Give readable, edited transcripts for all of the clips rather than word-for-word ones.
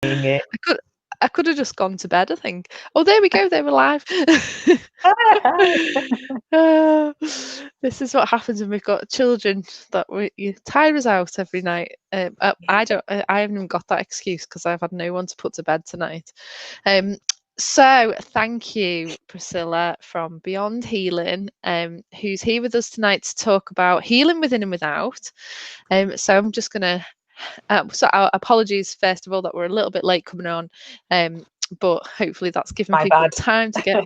it. I could I could have just gone to bed, I think. Oh, there we go. They were live. Uh, this is what happens when we've got children that you tire us out every night. I don't. I haven't even got that excuse because I've had no one to put to bed tonight. So thank you, Priscilla from Beyond Healing, who's here with us tonight to talk about healing within and without. So I'm just gonna. So our apologies first of all that we're a little bit late coming on, but hopefully that's given My people bad. time to get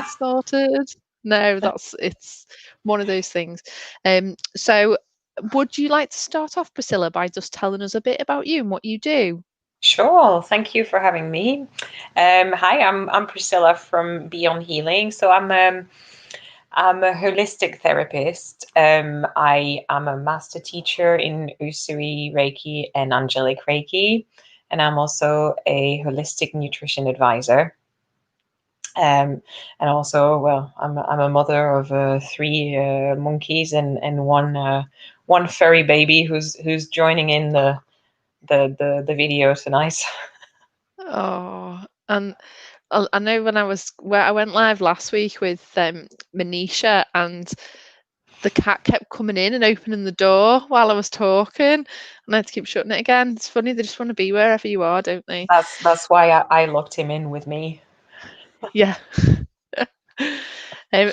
started. No, it's one of those things. So would you like to start off, Priscilla, by just telling us a bit about you and what you do? Sure. Thank you for having me. Hi, I'm Priscilla from Beyond Healing. So I'm a holistic therapist. I am a master teacher in Usui Reiki and Angelic Reiki, and I'm also a holistic nutrition advisor. And also, well, I'm a mother of three monkeys and one furry baby who's joining in the video tonight. Oh, and I know when I went live last week with Manisha, and the cat kept coming in and opening the door while I was talking, and I had to keep shutting it again. It's funny, they just want to be wherever you are, don't they? That's why I locked him in with me. Yeah.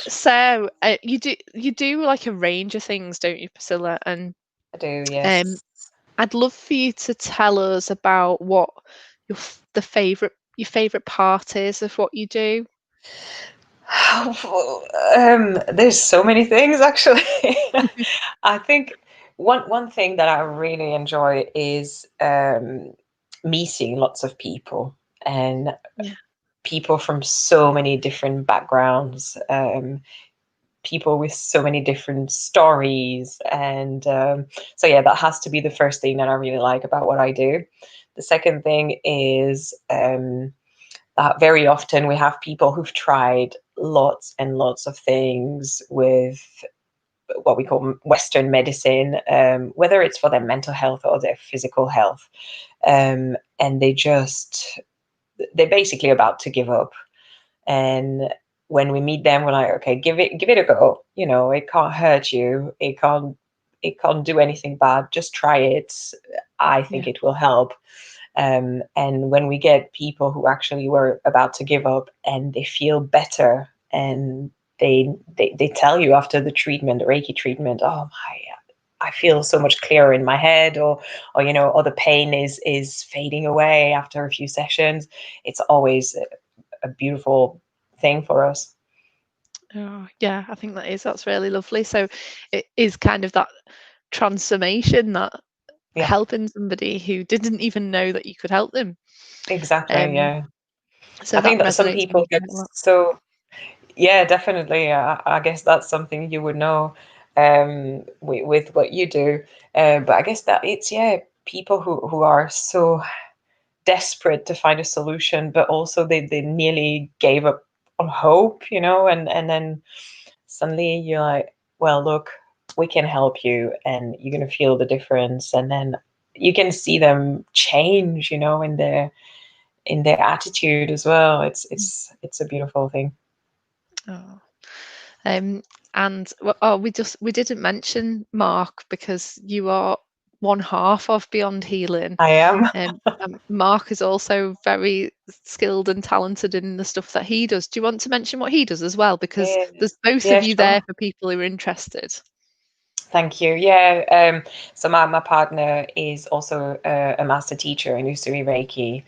So you do like a range of things, don't you, Priscilla? And I do, yes. I'd love for you to tell us about what your favorite part is of what you do. There's so many things actually. I think one thing that I really enjoy is meeting lots of people and Yeah. people from so many different backgrounds, people with so many different stories, and so yeah, that has to be the first thing that I really like about what I do. The second thing is that very often we have people who've tried lots and lots of things with what we call Western medicine, whether it's for their mental health or their physical health, and they're basically about to give up. And when we meet them, we're like, okay, give it a go. You know, it can't hurt you. It can't do anything bad. Just try it. I think Yeah. it will help. And when we get people who actually were about to give up and they feel better, and they tell you after the treatment, the Reiki treatment, oh my, I feel so much clearer in my head, or or the pain is fading away after a few sessions. It's always a beautiful thing for us. Oh, yeah, I think that's really lovely. So it is kind of that transformation, that Yeah, helping somebody who didn't even know that you could help them. exactly. Um, Yeah, so I that think that some resonates with me people get quite a lot. so. Yeah, definitely. I guess that's something you would know with what you do. But I guess that it's, yeah, people who are so desperate to find a solution, but also they nearly gave up on hope, and then suddenly you're like, well, look, we can help you, and you're gonna feel the difference, and then you can see them change, in their attitude as well. It's a beautiful thing. Oh. Um, and we didn't mention Mark because you are one half of Beyond Healing. I am. Mark is also very skilled and talented in the stuff that he does. Do you want to mention what he does as well? Because Yes. there's both Yeah, of you there sure. for people who are interested. Thank you. Yeah. So my partner is also a master teacher in Usui Reiki.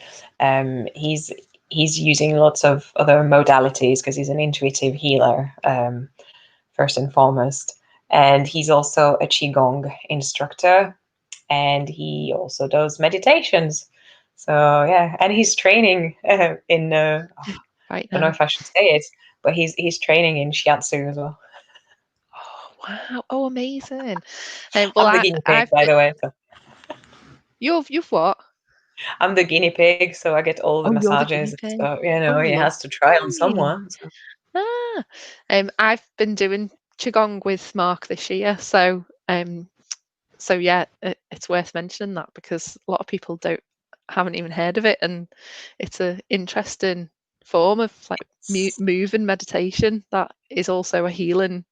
He's using lots of other modalities because he's an intuitive healer, first and foremost. And he's also a Qigong instructor, and he also does meditations. So yeah, and he's training in Right I don't know now. if I should say it, but he's training in shiatsu as well. Oh wow! Oh, amazing. Well, I'm the guinea pig, I've by been. the way. So You've what? I'm the guinea pig, so I get all the Oh, you're the guinea massages. pig. So Oh, he has to try on lovely. someone. So. Ah, I've been doing qigong with Mark this year, so yeah, it's worth mentioning that because a lot of people don't. haven't even heard of it, and it's an interesting form of like moving meditation that is also a healing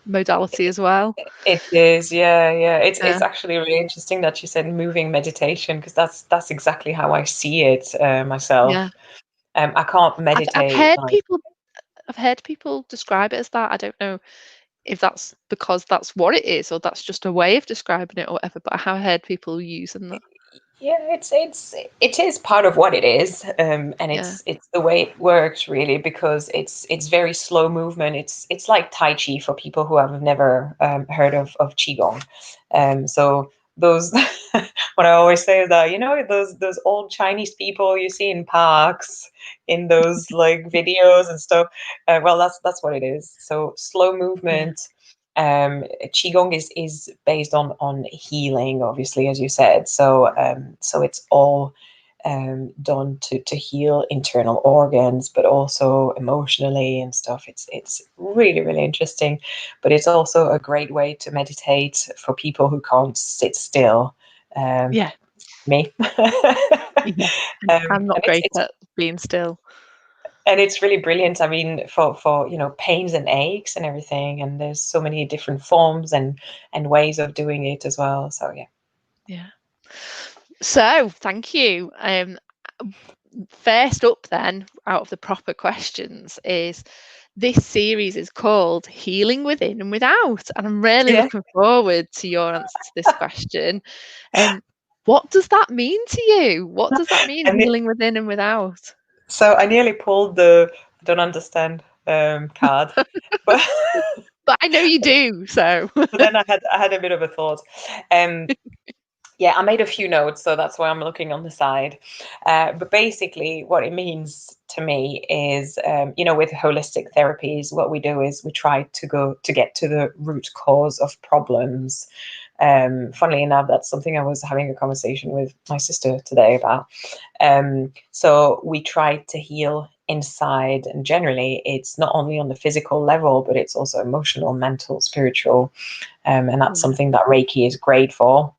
modality as well. It is, yeah, yeah. It's Yeah, actually really interesting that you said moving meditation, because that's exactly how I see it yeah. myself. I can't I've meditate heard like. people describe it as that. I don't know if that's because that's what it is or that's just a way of describing it or whatever, but I have heard people using that. Yeah, it is part of what it is, and Yeah, it's the way it works really, because it's very slow movement. It's like Tai Chi for people who have never heard of Qigong. So those what I always say is that, those old Chinese people you see in parks, in those like videos and stuff. Well, that's what it is. So slow yeah, movement. Qigong is based on healing, obviously, as you said. So it's all done to heal internal organs, but also emotionally and stuff. It's really really interesting, but it's also a great way to meditate for people who can't sit still. Um, yeah, Me. yeah. I'm not And great at being still. it's really brilliant. I mean, for pains and aches and everything, and there's so many different forms and ways of doing it as well. So yeah. Yeah. So thank you. First up then, out of the proper questions, is this series is called Healing Within and Without. And I'm really Yeah. looking forward to your answer to this question. What does that mean to you? What does that mean, And healing within and without? so I nearly pulled the "I don't understand" card, but But I know you do, so but then I had a bit of a thought. Um, Yeah, I made a few notes, so that's why I'm looking on the side. But basically, what it means to me is, with holistic therapies, what we do is we try to get to the root cause of problems. Funnily enough, that's something I was having a conversation with my sister today about. So we try to heal inside, and generally, it's not only on the physical level, but it's also emotional, mental, spiritual, and that's yeah, something that Reiki is great for.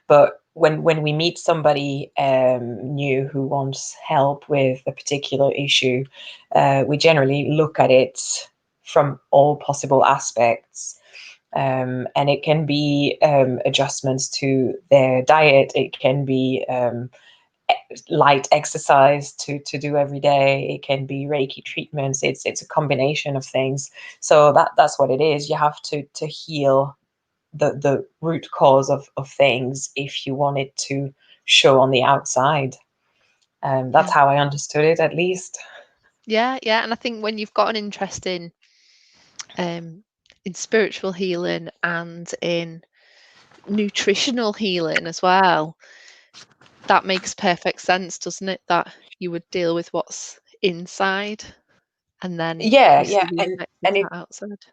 But when we meet somebody new who wants help with a particular issue, we generally look at it from all possible aspects. And it can be adjustments to their diet. It can be light exercise to do every day. It can be Reiki treatments. It's a combination of things. So that's what it is. You have to heal the root cause of things if you want it to show on the outside. That's yeah, how I understood it, at least. yeah, yeah. And I think when you've got an interest in spiritual healing and in nutritional healing as well, that makes perfect sense, doesn't it? That you would deal with what's inside and then Yeah, you see yeah, the and effect of and it, that outside.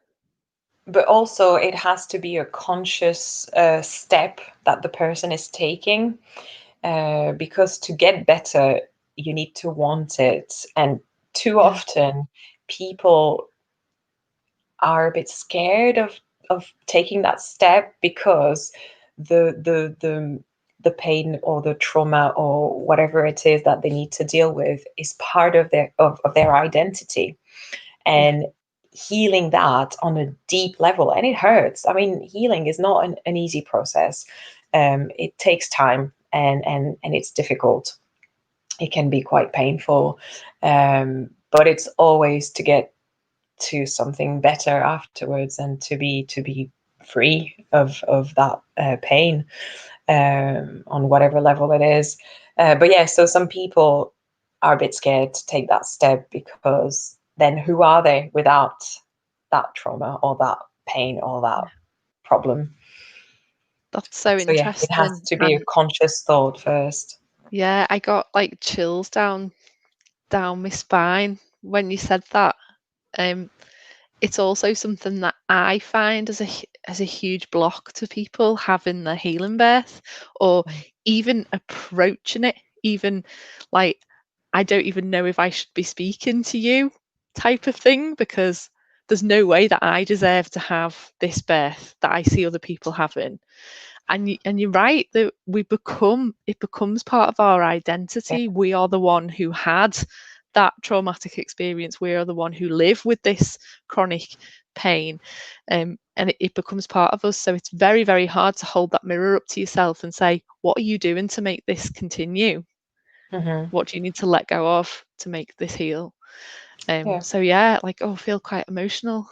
but also it has to be a conscious step that the person is taking, because to get better, you need to want it, and too Yeah, often people are a bit scared of taking that step, because the pain or the trauma or whatever it is that they need to deal with is part of their identity, yeah, and healing that on a deep level, and it hurts. I mean, healing is not an easy process. It takes time, and it's difficult. It can be quite painful, but it's always to get to something better afterwards, and to be free of that pain, on whatever level it is. But yeah, so some people are a bit scared to take that step, because then who are they without that trauma or that pain or that yeah. problem? That's so So yeah, it has interesting. to be a And conscious thought first. yeah, I got like chills down my spine when you said that. Um, it's also something that I find as as a huge block to people having the healing birth or even approaching it, even like I don't even know if I should be speaking to you type of thing because there's no way that I deserve to have this birth that I see other people having. and you're right that it becomes part of our Yeah. identity. We are the one who had that traumatic experience. We are the one who live with this chronic pain, and it becomes part of us. So it's very, very hard to hold that mirror up to yourself and say, what are you doing to make this continue? Hmm. What do you need to let go of to make this heal? Yeah. So yeah, like, oh, I feel quite emotional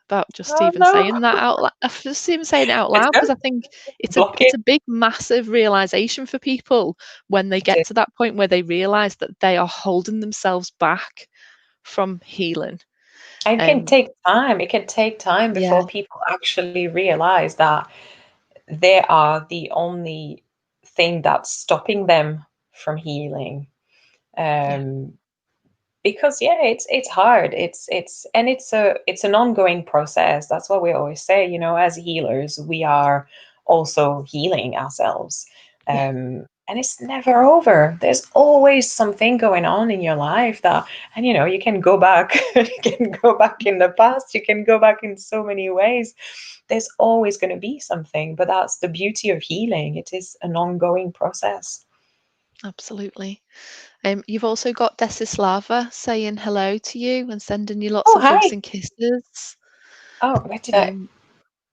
about just Oh even no, saying that out loud. Just even saying it out it's loud, good. because I think Block it's it. a big, massive realization for people when they It get is. to that point where they realize that they are holding themselves back from healing. And it can Um, take time. It can take time yeah, before people actually realize that they are the only thing that's stopping them from healing. yeah, Um, because yeah, it's hard. It's an ongoing process. That's what we always say. As healers, we are also healing ourselves. yeah, And it's never over. There's always something going on in your life that, and you can go back. You can go back in the past. You can go back in so many ways. There's always going to be something, but that's the beauty of healing. It is an ongoing process. absolutely. You've also got Desislava saying hello to you and sending you lots Oh, of hugs hi. and kisses. Oh, where did I? Um,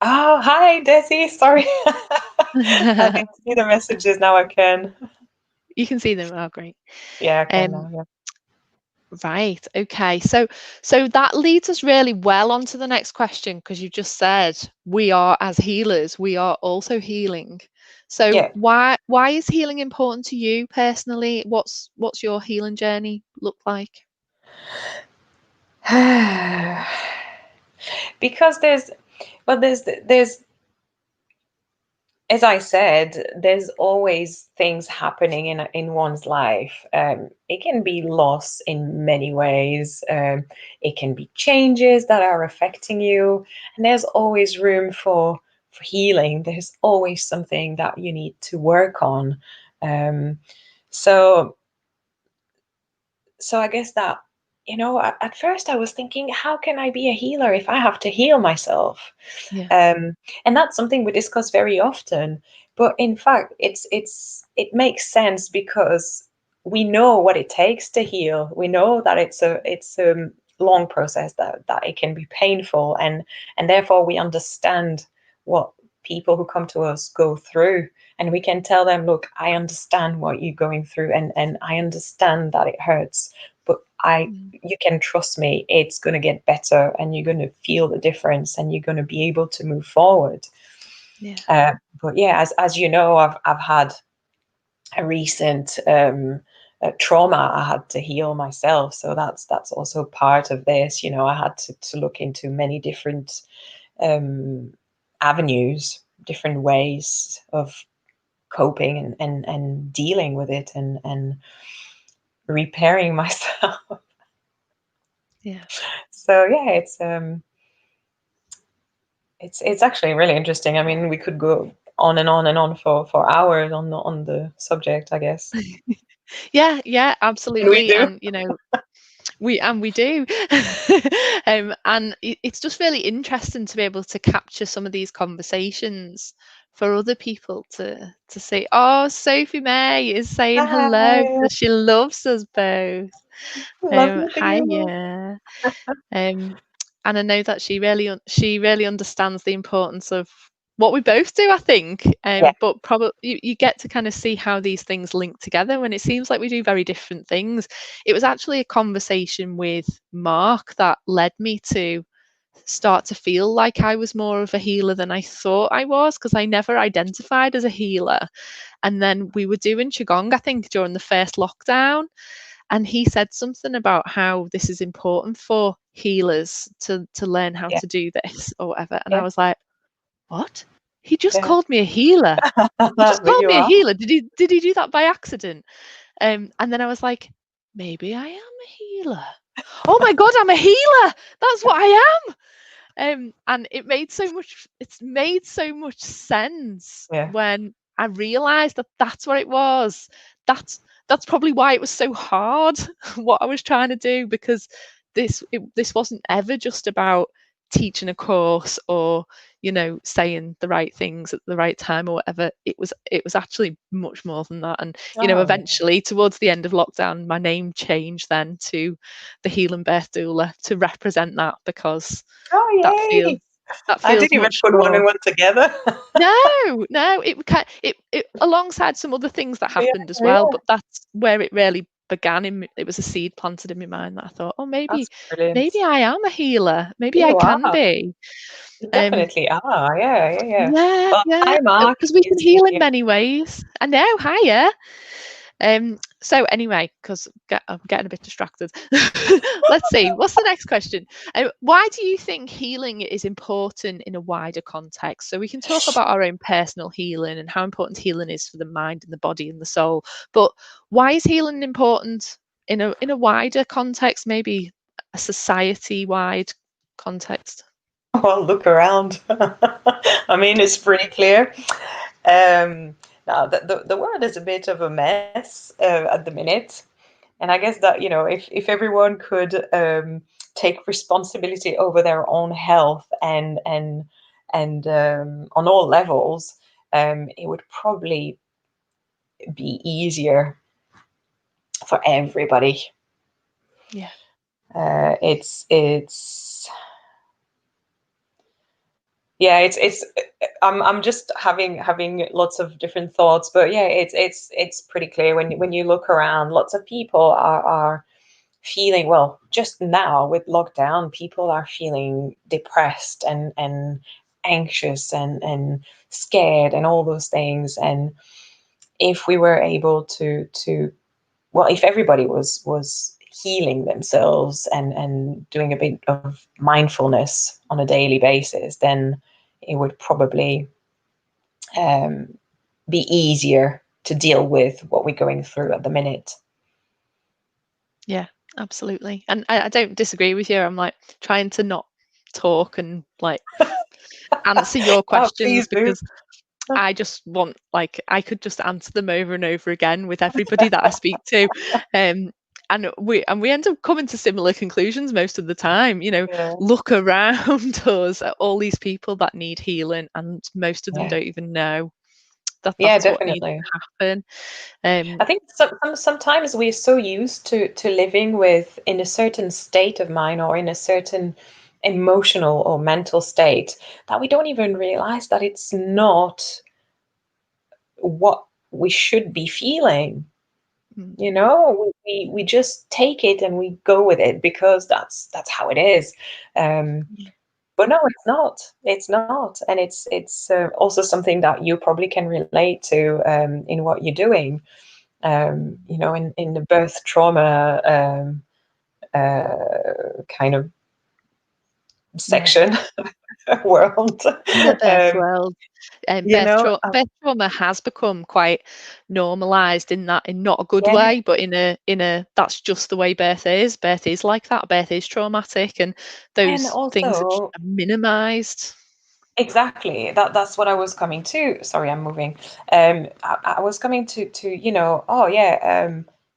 Oh, hi, Desi. Sorry. I didn't see the messages. Now I can. you can see them. Oh, great. Yeah, I can Um, now. Yeah. Right. Okay. So that leads us really well on to the next question, because you just said we are, as healers, we are also healing. So Yeah. why is healing important to you personally? What's your healing journey look like? Because there's as I said, there's always things happening in one's life. It can be loss in many ways. It can be changes that are affecting you, and there's always room for healing. There's always something that you need to work on. Um, so so I guess that at first I was thinking, how can I be a healer if I have to heal myself? Yeah. um, and that's something we discuss very often. But in fact, it makes sense because we know what it takes to heal. We know that it's a long process, that it can be painful, and therefore we understand what people who come to us go through, and we can tell them, look, I understand what you're going through, and I understand that it hurts, but I Mm, you can trust me, it's going to get better, and you're going to feel the difference, and you're going to be able to move forward. yeah. But yeah, as you know, I've had a recent trauma I had to heal myself, so that's also part of this. I had to look into many different um, avenues, different ways of coping and dealing with it, and repairing myself. Yeah. So yeah, it's actually really interesting. I mean, we could go on and on and on for hours on the subject, I guess. Yeah, yeah, And we absolutely. do. And we do. And it's just really interesting to be able to capture some of these conversations for other people to say, oh, Sophie May is saying hello, Hi. so she loves us both. Love you Hi, too. yeah. Um, and I know that she really understands the importance of what we both do, I think. Yeah, But probably you get to kind of see how these things link together when it seems like we do very different things. It was actually a conversation with Mark that led me to start to feel like I was more of a healer than I thought I was, because I never identified as a healer. And then we were doing Qigong, I think, during the first lockdown, and he said something about how this is important for healers to learn how yeah, to do this or whatever. And I yeah, was like, what? He just yeah. called me a healer. He just But called you me a are. healer. Did he do that by accident? And then I was like, maybe I am a healer. Oh my god, I'm a healer. That's what I am. And it's made so much sense Yeah, when I realized that that's what it was. That's probably why it was so hard what I was trying to do, because this wasn't ever just about teaching a course or, you know, saying the right things at the right time or whatever. It was actually much more than that. And, you know, Oh, eventually towards the end of lockdown, my name changed then to the Healing Birth Doula to represent that, because oh, that yay! feels that I feels didn't even much put one more. and one together. No, it alongside some other things that Yeah, happened as well, yeah, but that's where it really began. It was a seed planted in my mind that I thought, oh, maybe that's brilliant. I am a healer. Maybe I You can are. be. You Um, definitely are. Yeah, yeah, yeah. yeah, Well, yeah, hi, Mark. because we can Is heal in here. many ways. I know, hiya. So anyway, because I'm getting a bit distracted. Let's see. What's the next question? Why do you think healing is important in a wider context? So we can talk about our own personal healing and how important healing is for the mind and the body and the soul. But why is healing important in a wider context? Maybe a society-wide context. Well, look around. I mean, it's pretty clear. Um, Now, the world is a bit of a mess at the minute. And I guess that, if everyone could take responsibility over their own health and on all levels, it would probably be easier for everybody. Yeah. It's yeah, it's I'm just having lots of different thoughts, but yeah, it's pretty clear when you look around, lots of people are feeling, well, just now with lockdown, people are feeling depressed and anxious and scared and all those things. And if we were able to well, if everybody was healing themselves and doing a bit of mindfulness on a daily basis, then it would probably um, be easier to deal with what we're going through at the minute. Yeah, absolutely. And I don't disagree with you. I'm like trying to not talk and like answer your Oh, please questions, do. because I just want, like, I could just answer them over and over again with everybody that I speak to. Um, and we end up coming to similar conclusions most of the time. You know, Yeah, look around us at all these people that need healing, and most of them yeah, don't even know that yeah, that's what needs definitely. to happen. Um, I think sometimes we're so used to living with in a certain state of mind or in a certain emotional or mental state that we don't even realize that it's not what we should be feeling. mm, We just take it and we go with it because that's how it is. yeah, But no, it's not. It's not, and it's also something that you probably can relate to in what you're doing. In the birth trauma kind of yeah. section world. In the birth um, world, you know, birth trauma has become quite normalized, in that, in not a good yeah, way, but in a that's just the way birth is. Birth is like that. Birth is traumatic, and and those things also are minimized. exactly that's what I was coming to. Sorry, I'm moving. I was coming to oh yeah,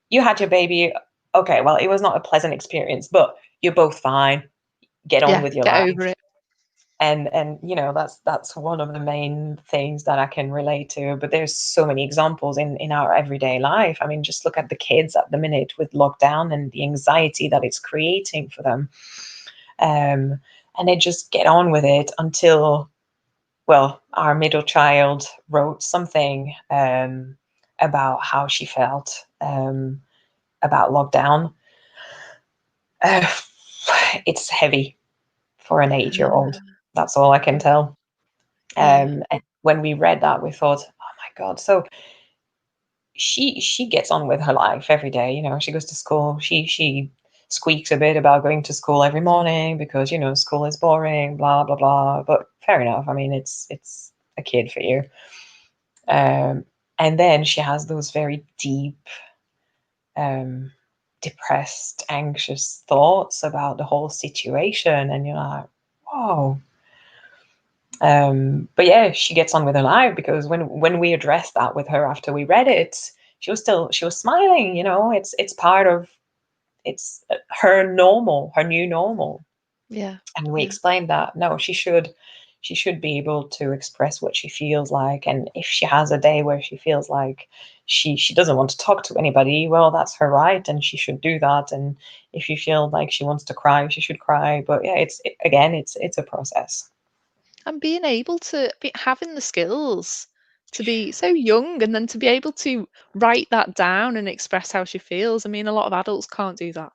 you had your baby. Okay, well, it was not a pleasant experience, but you're both fine. Get on Yeah, with your get over life. it. And that's one of the main things that I can relate to. But there's so many examples in our everyday life. I mean, just look at the kids at the minute with lockdown and the anxiety that it's creating for them. And they just get on with it until, well, our middle child wrote something about how she felt about lockdown. uh, it's heavy for an 8-year-old. That's all I can tell. Yeah, And when we read that, we thought, oh my God. So she gets on with her life every day. She goes to school. She squeaks a bit about going to school every morning because school is boring, blah blah blah. But fair enough. I mean, it's a kid for you. And then she has those very deep, um, depressed, anxious thoughts about the whole situation, and you're like, whoa. But yeah, she gets on with her life because when we addressed that with her after we read it, she was smiling. It's part of it's her normal, her new normal. Yeah. And we Yeah. explained that no, she should be able to express what she feels like, and if she has a day where she feels like she doesn't want to talk to anybody, well, that's her right, and she should do that. And if she feels like she wants to cry, she should cry. But yeah, again, it's a process. And being able to be having the skills to be so young and then to be able to write that down and express how she feels. I mean, a lot of adults can't do that.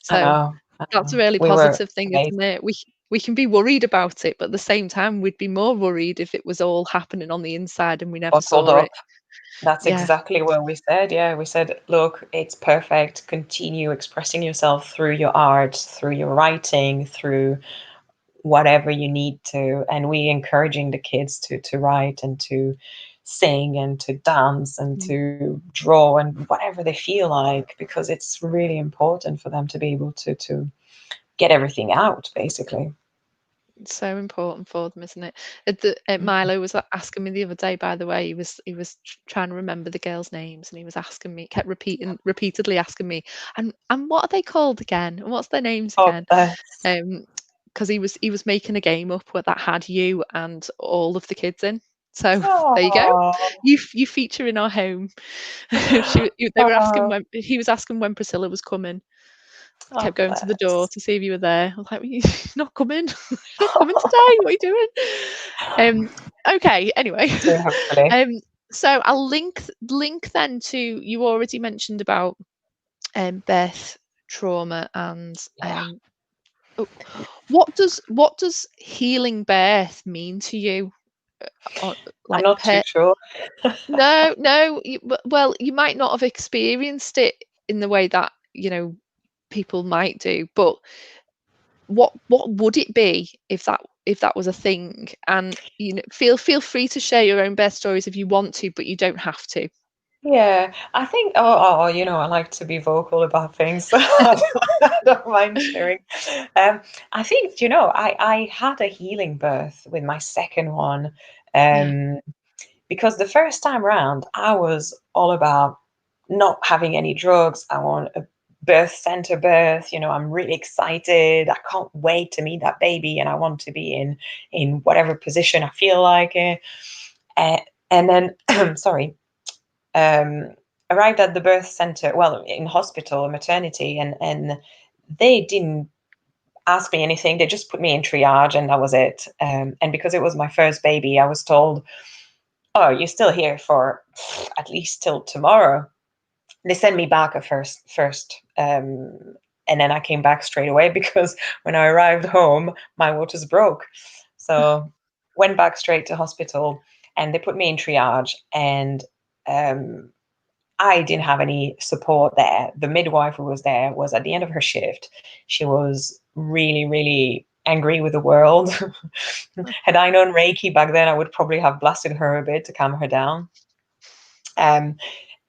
I So know, I that's a know. really We were positive thing, amazed, isn't it? We can be worried about it, but at the same time, we'd be more worried if it was all happening on the inside and we never bottled saw up. it. That's Yeah. exactly what we said. Yeah, we said, look, it's perfect. Continue expressing yourself through your art, through your writing, through whatever you need to. And we encouraging the kids to write and to sing and to dance and Mm. to draw and whatever they feel like, because it's really important for them to be able to get everything out, basically. It's so important for them, isn't it? Mm. Milo was asking me the other day. By the way, he was trying to remember the girls' names, and he was asking me, kept repeatedly asking me, and what are they called again? And what's their names Oh, again? bless. Because he was making a game up where that had you and all of the kids in. So there you go. Oh, You feature in our home. They were asking oh, when he was asking when Priscilla was coming. oh, Kept going to the door bless. to see if you were there. I was like, "You're not coming. You're not coming today. What are you doing?" Okay, anyway. So hopefully, Um, so I'll link then to you already mentioned about birth trauma and yeah, oh, what does healing birth mean to you? Uh, I'm like not too sure. no, no. Well, you might not have experienced it in the way that people might do, but what would it be if that was a thing? And feel free to share your own birth stories if you want to, but you don't have to. Yeah, I think, I like to be vocal about things, so I don't mind sharing. Um, I think, I had a healing birth with my second one, Yeah. um, because the first time round, I was all about not having any drugs. I want a birth center birth. I'm really excited. I can't wait to meet that baby, and I want to be in whatever position I feel like it. Uh, and then, sorry, um, arrived at the birth center, well, in hospital, maternity, and they didn't ask me anything. They just put me in triage, and that was it. And because it was my first baby, I was told, "Oh, you're still here for at least till tomorrow." They sent me back at first, and then I came back straight away because when I arrived home, my waters broke. So went back straight to hospital, and they put me in triage, and um, I didn't have any support there. The midwife who was there was at the end of her shift. She was really, really angry with the world. Had I known Reiki back then, I would probably have blasted her a bit to calm her down. Um,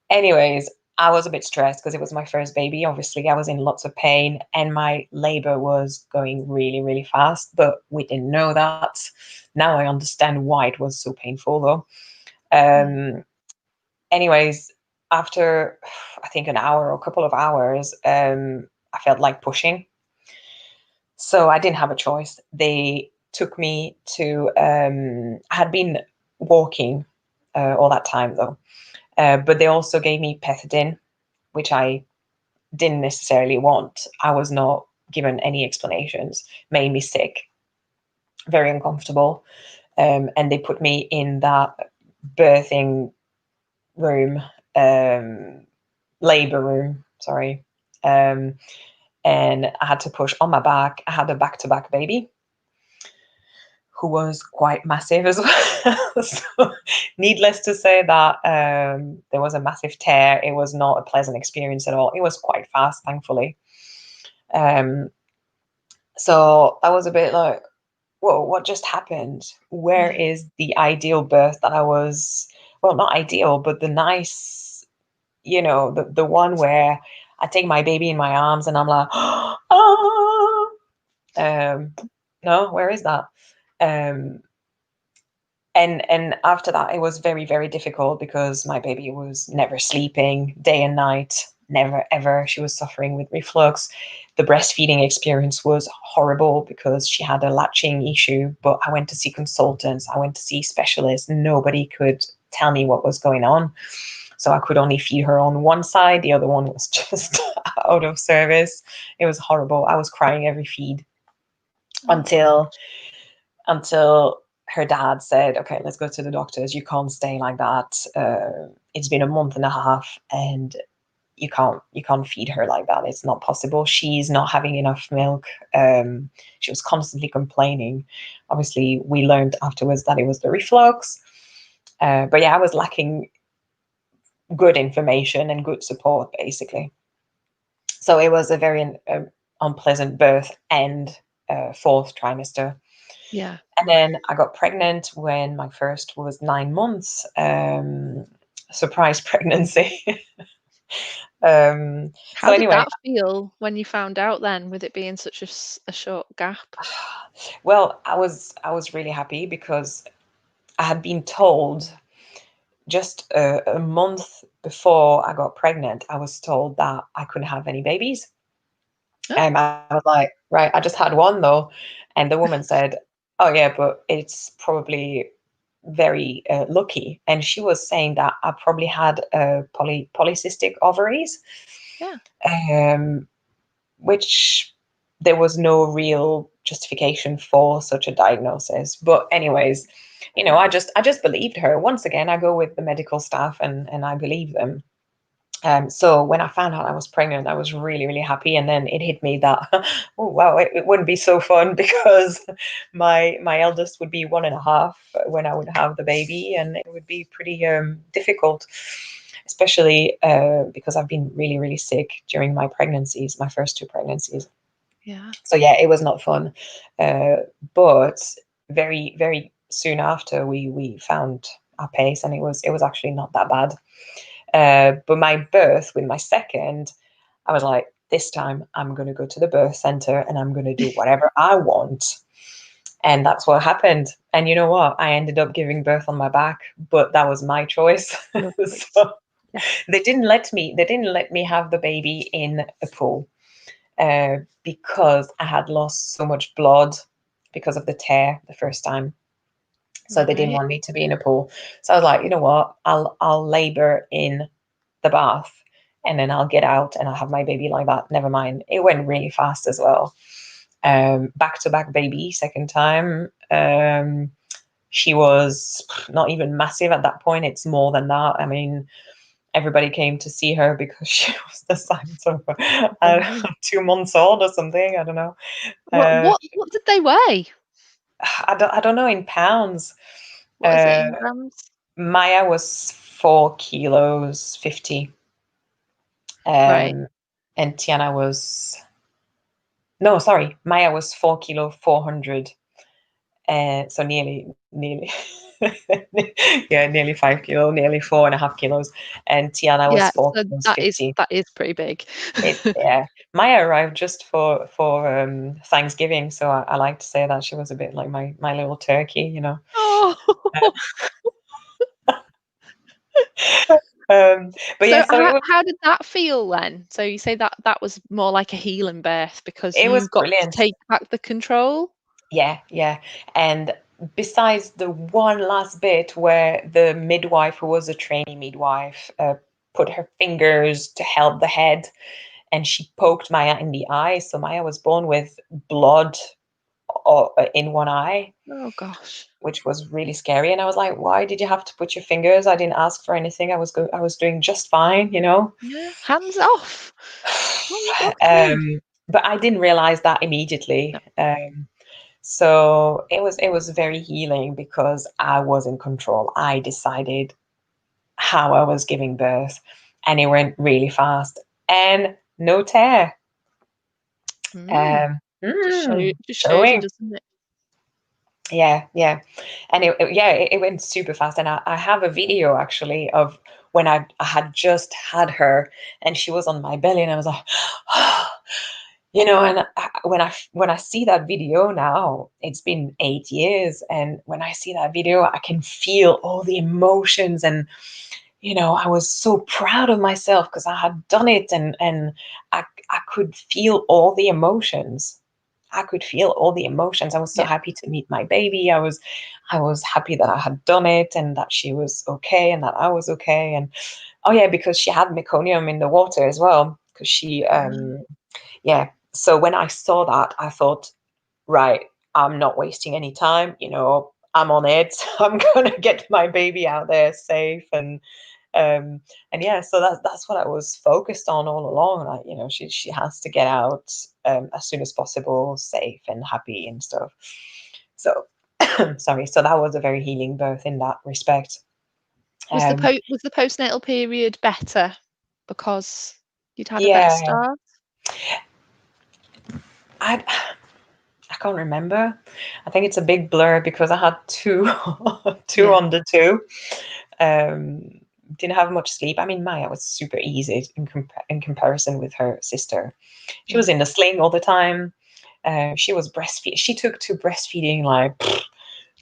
Anyways, I was a bit stressed because it was my first baby. Obviously, I was in lots of pain and my labor was going really, really fast, but we didn't know that. Now I understand why it was so painful, though. Mm. Um, Anyways, after I think an hour or a couple of hours, I felt like pushing. So I didn't have a choice. They took me to, I had been walking all that time though, but they also gave me pethidine, which I didn't necessarily want. I was not given any explanations, made me sick, very uncomfortable. And they put me in that birthing room, labor room, sorry. Um, and I had to push on my back. I had a back to back baby who was quite massive as well. So, needless to say that there was a massive tear. It was not a pleasant experience at all. It was quite fast, thankfully. Um, so I was a bit like, whoa, what just happened? Where Yeah. is the ideal birth that I was, well, not ideal, but the nice, the one where I take my baby in my arms and I'm like, oh, um, no, where is that? Um, and after that, it was very, very difficult because my baby was never sleeping day and night, never ever. She was suffering with reflux. The breastfeeding experience was horrible because she had a latching issue, but I went to see consultants, I went to see specialists. Nobody could tell me what was going on. So I could only feed her on one side, the other one was just out of service. It was horrible. I was crying every feed Oh until until her dad said, "Okay, let's go to the doctors. You can't stay like that. It's been a month and a half, and you can't feed her like that. It's not possible. She's not having enough milk." She was constantly complaining. Obviously, we learned afterwards that it was the reflux. But yeah, I was lacking good information and good support, basically. So it was a very unpleasant birth and fourth trimester. yeah. And then I got pregnant when my first was 9 months. Surprise pregnancy. So How did anyway, that feel when you found out then, with it being such a short gap? well, I was really happy because I had been told just a month before I got pregnant, I was told that I couldn't have any babies. Oh, And I was like, right, I just had one though. And the woman said, oh, yeah, but it's probably very lucky. And she was saying that I probably had polycystic ovaries, yeah. um, which there was no real justification for such a diagnosis. But anyways, I just believed her. Once again, I go with the medical staff and I believe them. So when I found out I was pregnant, I was really, really happy. And then it hit me that, oh wow, it wouldn't be so fun because my eldest would be 1.5 when I would have the baby, and it would be pretty difficult, especially because I've been really, really sick during my pregnancies, my first two pregnancies. Yeah. So yeah, it was not fun. Uh, but very, very soon after, we found our pace, and it was actually not that bad. But my birth with my second, I was like, this time I'm going to go to the birth center and I'm going to do whatever I want. And that's what happened. And you know what? I ended up giving birth on my back, but that was my choice. Your choice. So Yeah. they didn't let me have the baby in a pool because I had lost so much blood because of the tear the first time. So they didn't Right. want me to be in a pool. So I was like, you know what? I'll labor in the bath and then I'll get out and I'll have my baby like that. Never mind. It went really fast as well. Back to back baby, second time. She was not even massive at that point. It's more than that. I mean, everybody came to see her because she was the size of Right. 2 months old or something. I don't know. What Uh, what what did they weigh? I don't know in pounds. What is it Uh, in grams? Maya was 4 kilos 50. Right. And Tiana was no, sorry, Maya was 4 kilo 400. So nearly, yeah, nearly 5 kilo, nearly 4.5 kilos, and Tiana was Yeah, four so kilos that is 50. that is pretty big. Yeah, Maya arrived just for Thanksgiving, so I like to say that she was a bit like my little turkey. Oh. But So yeah, so it was how did that feel then? So you say that that was more like a healing birth because it was you got to brilliant. take back the control? Yeah, yeah. And besides the one last bit where the midwife, who was a trainee midwife, put her fingers to help the head and she poked Maya in the eye. So Maya was born with blood in one eye, Oh gosh. which was really scary. And I was like, why did you have to put your fingers? I didn't ask for anything. I was doing just fine. Yeah, hands off. Hands off me. Um, but I didn't realize that No. immediately. So it was very healing because I was in control. I decided how I was giving birth, and it went really fast and no tear. Mm, just shows you, Showing. doesn't it? Yeah, yeah, and it went super fast. And I have a video actually of when I had just had her, and she was on my belly, and I was like, and when I see that video now, it's been 8 years, and when I see that video, I can feel all the emotions, and I was so proud of myself because I had done it, and I could feel all the emotions. I could feel all the emotions. I was so Yeah. happy to meet my baby. I was happy that I had done it and that she was okay and that I was okay. And oh yeah, because she had meconium in the water as well. Because she yeah. So when I saw that, I thought, right, I'm not wasting any time. I'm on it. I'm gonna get my baby out there safe, um, and yeah, so that's what I was focused on all along. Like, she has to get out as soon as possible, safe and happy and stuff. So, sorry. So that was a very healing birth in that respect. Um, Was the postnatal period better because you'd had a better yeah, start? I I can't remember. I think it's a big blur because I had two two Yeah. on the two. Um, didn't have much sleep. I mean, Maya was super easy in comparison with her sister. She Yeah. was in the sling all the time. She was breastfeed. She took to breastfeeding like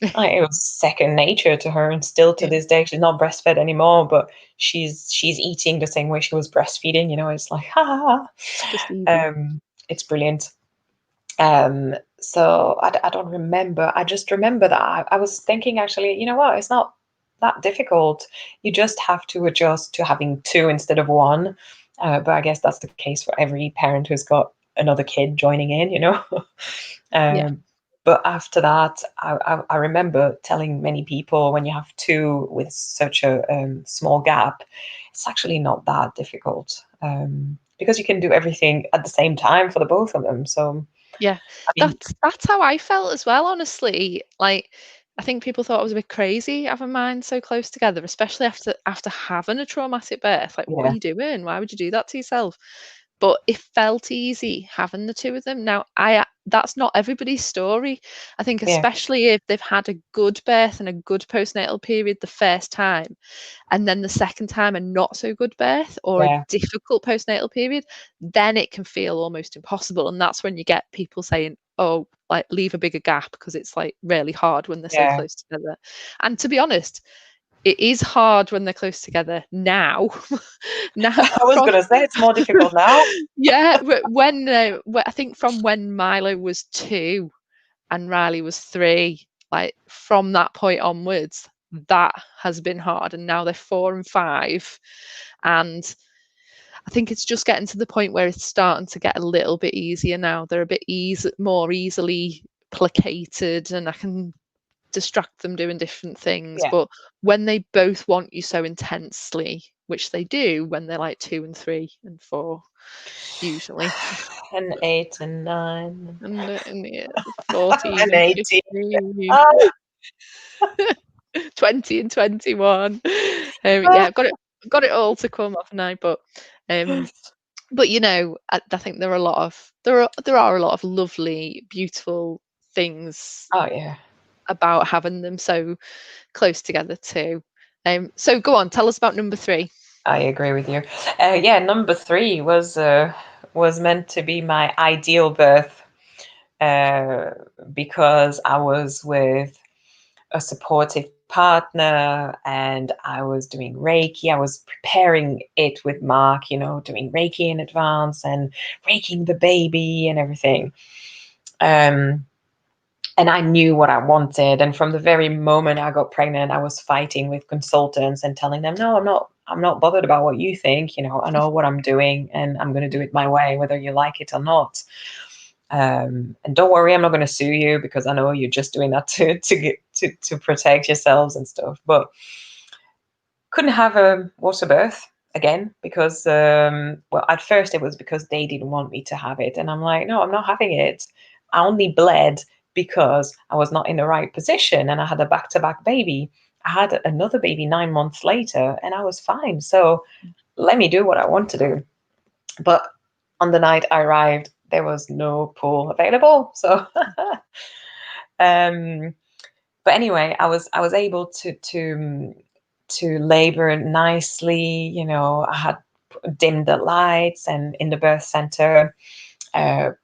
it was second nature to her, and still to Yeah. this day she's not breastfed anymore. But she's eating the same way she was breastfeeding. It's like ha ha ha. Just easy. It's brilliant. So I don't remember. I just remember that I was thinking, actually, you know what? It's not that difficult. You just have to adjust to having two instead of one. But I guess that's the case for every parent who's got another kid joining in. Yeah. Um, but after that, I remember telling many people, when you have two with such a small gap, it's actually not that difficult, because you can do everything at the same time for the both of them. So, Yeah. I mean, That's how I felt as well, honestly. Like, I think people thought I was a bit crazy having mine so close together, especially after having a traumatic birth. Like, what are yeah, you doing? Why would you do that to yourself? But it felt easy having the two of them. Now, I that's not everybody's story. I think yeah, especially if they've had a good birth and a good postnatal period the first time, and then the second time a not so good birth or a yeah, difficult postnatal period, then it can feel almost impossible. And that's when you get people saying, oh, like leave a bigger gap because it's like really hard when they're so yeah. close together. And to be honest, it is hard when they're close together now. Now I was from gonna say it's more difficult now. yeah, I think from when Milo was 2 and Riley was 3, like from that point onwards, that has been hard. And now they're 4 and 5, and I think it's just getting to the point where it's starting to get a little bit easier now. They're a bit more easily placated, and I can distract them doing different things. Yeah, But when they both want you so intensely, which they do when they're like 2 and 3 and 4, usually, and 8 and 9 and yeah, 14 and and 18. 15, Ah, 20 and 21. Yeah, I've got it all to come, haven't I? Um, but I think there are a lot of lovely, beautiful things oh yeah, about having them so close together too. So go on, tell us about number 3. I agree with you. Yeah, number three was meant to be my ideal birth, uh, because I was with a supportive partner and I was doing Reiki. I was preparing it with Mark, doing Reiki in advance and raking the baby and everything. Um, and I knew what I wanted. And from the very moment I got pregnant, I was fighting with consultants and telling them, no, I'm not bothered about what you think. I know what I'm doing and I'm going to do it my way, whether you like it or not. And don't worry, I'm not going to sue you because I know you're just doing that to protect yourselves and stuff. But couldn't have a water birth again because, well, at first it was because they didn't want me to have it, and I'm like, no, I'm not having it. I only bled because I was not in the right position, and I had a back-to-back baby. I had another baby 9 months later, and I was fine. So let me do what I want to do. But on the night I arrived, there was no pool available. So, um, but anyway, I was able to labor nicely. I had dimmed the lights and in the birth center,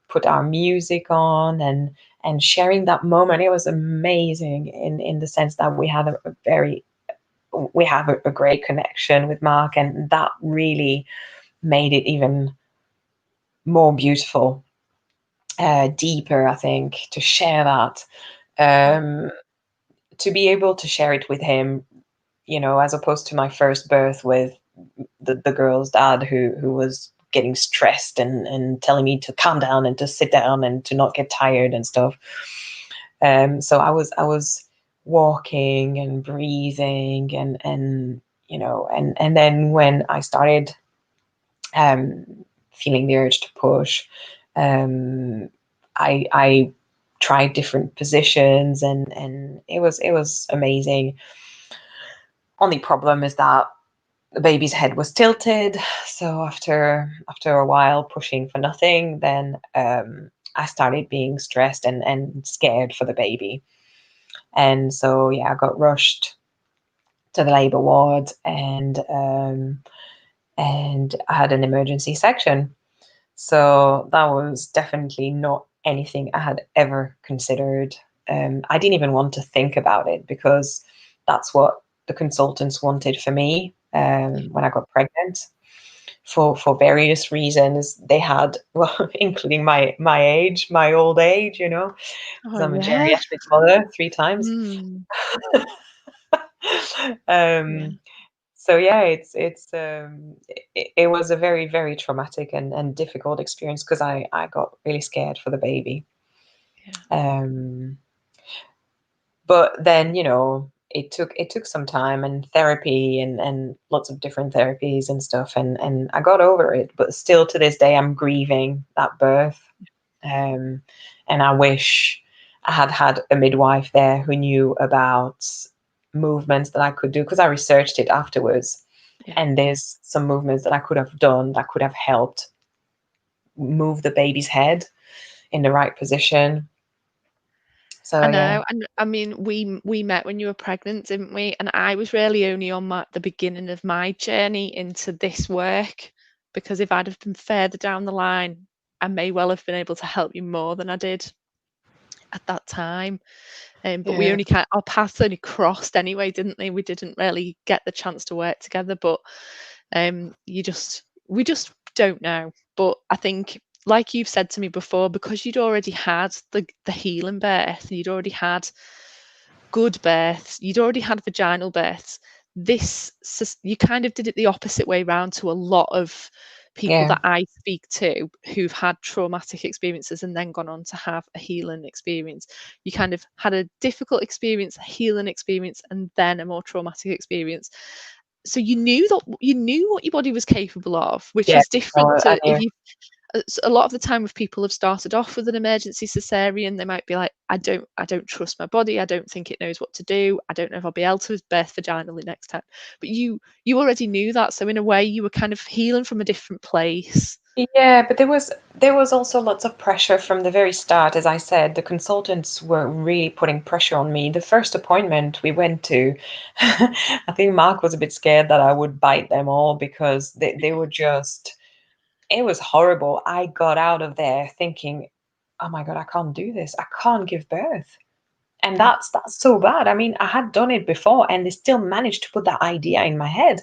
put our music on and sharing that moment. It was amazing in the sense that we had a very we have a great connection with Mark, and that really made it even more beautiful, deeper, I think, to share that, um, to be able to share it with him, as opposed to my first birth with the girl's dad, who was getting stressed and telling me to calm down and to sit down and to not get tired and stuff. So I was walking and breathing and then when I started um, feeling the urge to push, um, I tried different positions and it was amazing. Only problem is that the baby's head was tilted, so after a while pushing for nothing, then I started being stressed and scared for the baby. And so yeah, I got rushed to the labor ward, and I had an emergency section. So that was definitely not anything I had ever considered. I didn't even want to think about it because that's what the consultants wanted for me when I got pregnant. For various reasons, they had, well, including my age, my old age, Oh because I'm a yeah. geriatric mother 3 times. Mm, yeah. um, so yeah, it was a very, very traumatic and difficult experience because I got really scared for the baby. Yeah. Um, but then it took some time and therapy and lots of different therapies and stuff, and I got over it. But still to this day, I'm grieving that birth. Um, and I wish I had had a midwife there who knew about movements that I could do, because I researched it afterwards. Yeah. And there's some movements that I could have done that could have helped move the baby's head in the right position. So I yeah, know, and I mean, we met when you were pregnant, didn't we? And I was really only on the beginning of my journey into this work, because if I'd have been further down the line, I may well have been able to help you more than I did at that time. But we yeah, only our paths only crossed anyway, didn't they? We didn't really get the chance to work together, but we just don't know. But I think, like you've said to me before, because you'd already had the healing birth, you'd already had good births, you'd already had vaginal births. You kind of did it the opposite way round to a lot of people yeah, that I speak to who've had traumatic experiences and then gone on to have a healing experience. You kind of had a difficult experience, a healing experience, and then a more traumatic experience. So you knew what your body was capable of, which yeah. is different No, I to if knew. you a lot of the time, if people have started off with an emergency cesarean, they might be like, I don't trust my body, I don't think it knows what to do, I don't know if I'll be able to birth vaginally next time. But you already knew that, so in a way you were kind of healing from a different place. Yeah, but there was also lots of pressure from the very start. As I said, the consultants were really putting pressure on me. The first appointment we went to, I think Mark was a bit scared that I would bite them all because they were just, it was horrible. I got out of there thinking, oh my God, I can't do this. I can't give birth. And Yeah. that's so bad. I mean, I had done it before and they still managed to put that idea in my head.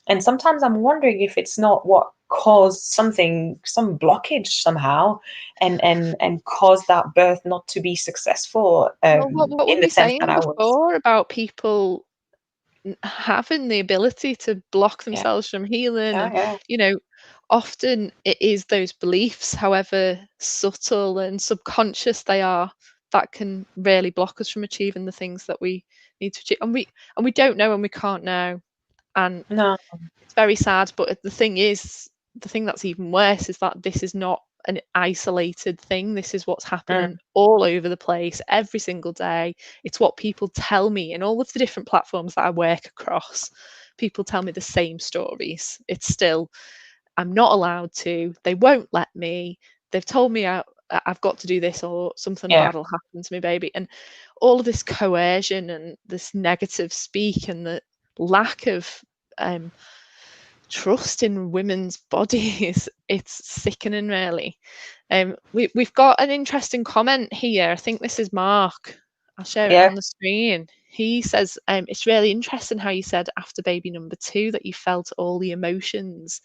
And sometimes I'm wondering if it's not what caused something, some blockage somehow, and caused that birth not to be successful, Well, what were in the we sense that saying I was, before about people having the ability to block yeah, themselves from healing? yeah, And yeah, you know often it is those beliefs, however subtle and subconscious they are, that can really block us from achieving the things that we need to achieve. And we don't know, and we can't know, and no, it's very sad. But the thing that's even worse is that this is not an isolated thing. This is what's happening mm, all over the place every single day. It's what people tell me in all of the different platforms that I work across. People tell me the same stories. It's still, I'm not allowed to. They won't let me. They've told me I've got to do this or something yeah, bad will happen to my baby. And all of this coercion and this negative speak and the lack of um, trust in women's bodies, it's sickening, really. We've got an interesting comment here. I think this is Mark. I'll share it yeah, on the screen. he says it's really interesting how you said after baby number 2 that you felt all the emotions,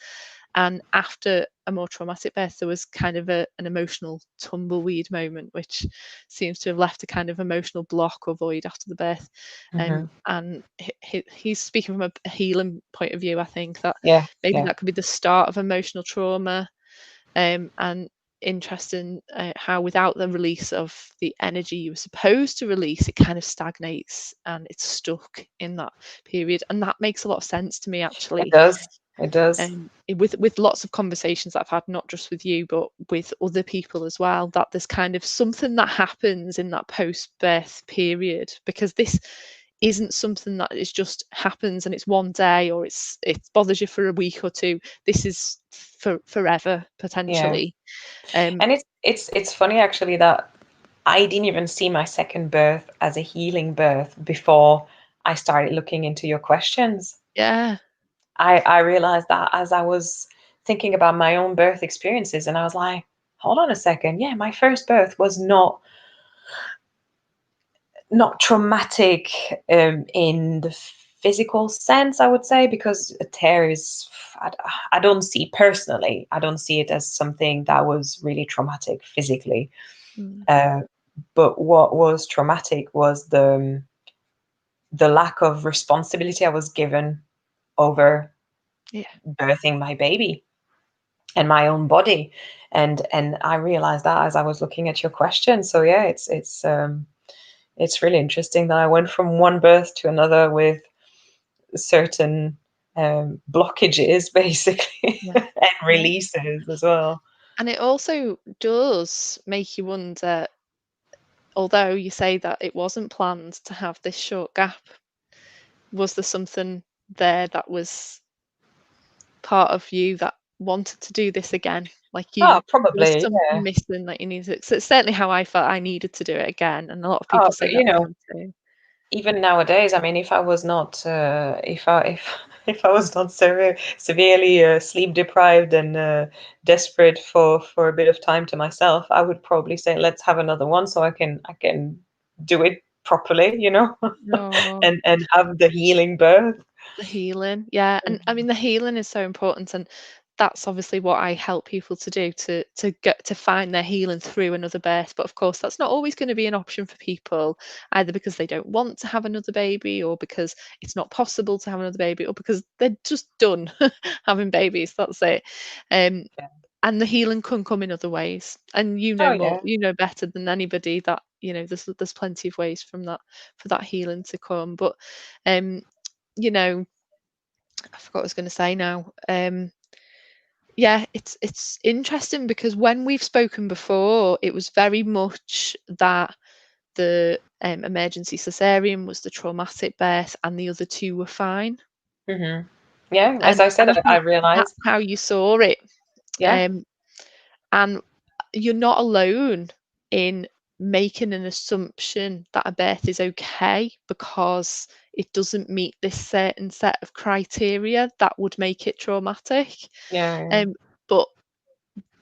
and after a more traumatic birth there was kind of an emotional tumbleweed moment, which seems to have left a kind of emotional block or void after the birth. And he's speaking from a healing point of view. I think that Yeah, maybe yeah, that could be the start of emotional trauma. And interesting how without the release of the energy you were supposed to release, it kind of stagnates and it's stuck in that period. And that makes a lot of sense to me, it actually. does. It does. With lots of conversations that I've had, not just with you but with other people as well, that there's kind of something that happens in that post-birth period, because this isn't something that is just happens and it's one day, or it bothers you for a week or two. This is for forever Yeah. potentially. um And it's funny actually that I didn't even see my second birth as a healing birth before I started looking into your questions. yeah. I realized that as I was thinking about my own birth experiences, and I was like, hold on a second. Yeah, my first birth was not traumatic in the physical sense, I would say, because a tear is, I don't see personally, I don't see it as something that was really traumatic physically. Mm, Uh, but what was traumatic was the lack of responsibility I was given over yeah. birthing my baby and my own body. And I realized that as I was looking at your question. So yeah, it's really interesting that I went from one birth to another with certain blockages, basically, Yeah. and Yeah. releases as well. And it also does make you wonder, although you say that it wasn't planned to have this short gap, was there something there that was part of you that wanted to do this again? Like Oh, there was probably, something yeah. missing that you needed. So it's certainly how I felt I needed to do it again, and a lot of Oh, people say but that to them too. even nowadays, I mean, if I was not, if if I was not severely sleep deprived and desperate for a bit of time to myself, I would probably say, let's have another one so I can do it properly, No. and have the healing birth. The healing, yeah, and I mean the healing is so important, and that's obviously what I help people to do, to get to find their healing through another birth. But of course, that's not always going to be an option for people, either because they don't want to have another baby, or because it's not possible to have another baby, or because they're just done having babies. That's it. Um, Yeah. and the healing can come in other ways, and you know Oh more, yeah. you know better than anybody that there's plenty of ways from that for that healing to come. But um, you know I forgot what I was going to say now. Yeah, it's interesting because when we've spoken before, it was very much that the emergency cesarean was the traumatic birth, and the other two were fine. Hmm. Yeah, as And I said, I I think that's realized. how you saw it. Yeah, Um, and you're not alone in making an assumption that a birth is okay because it doesn't meet this certain set of criteria that would make it traumatic. yeah, yeah, Um, but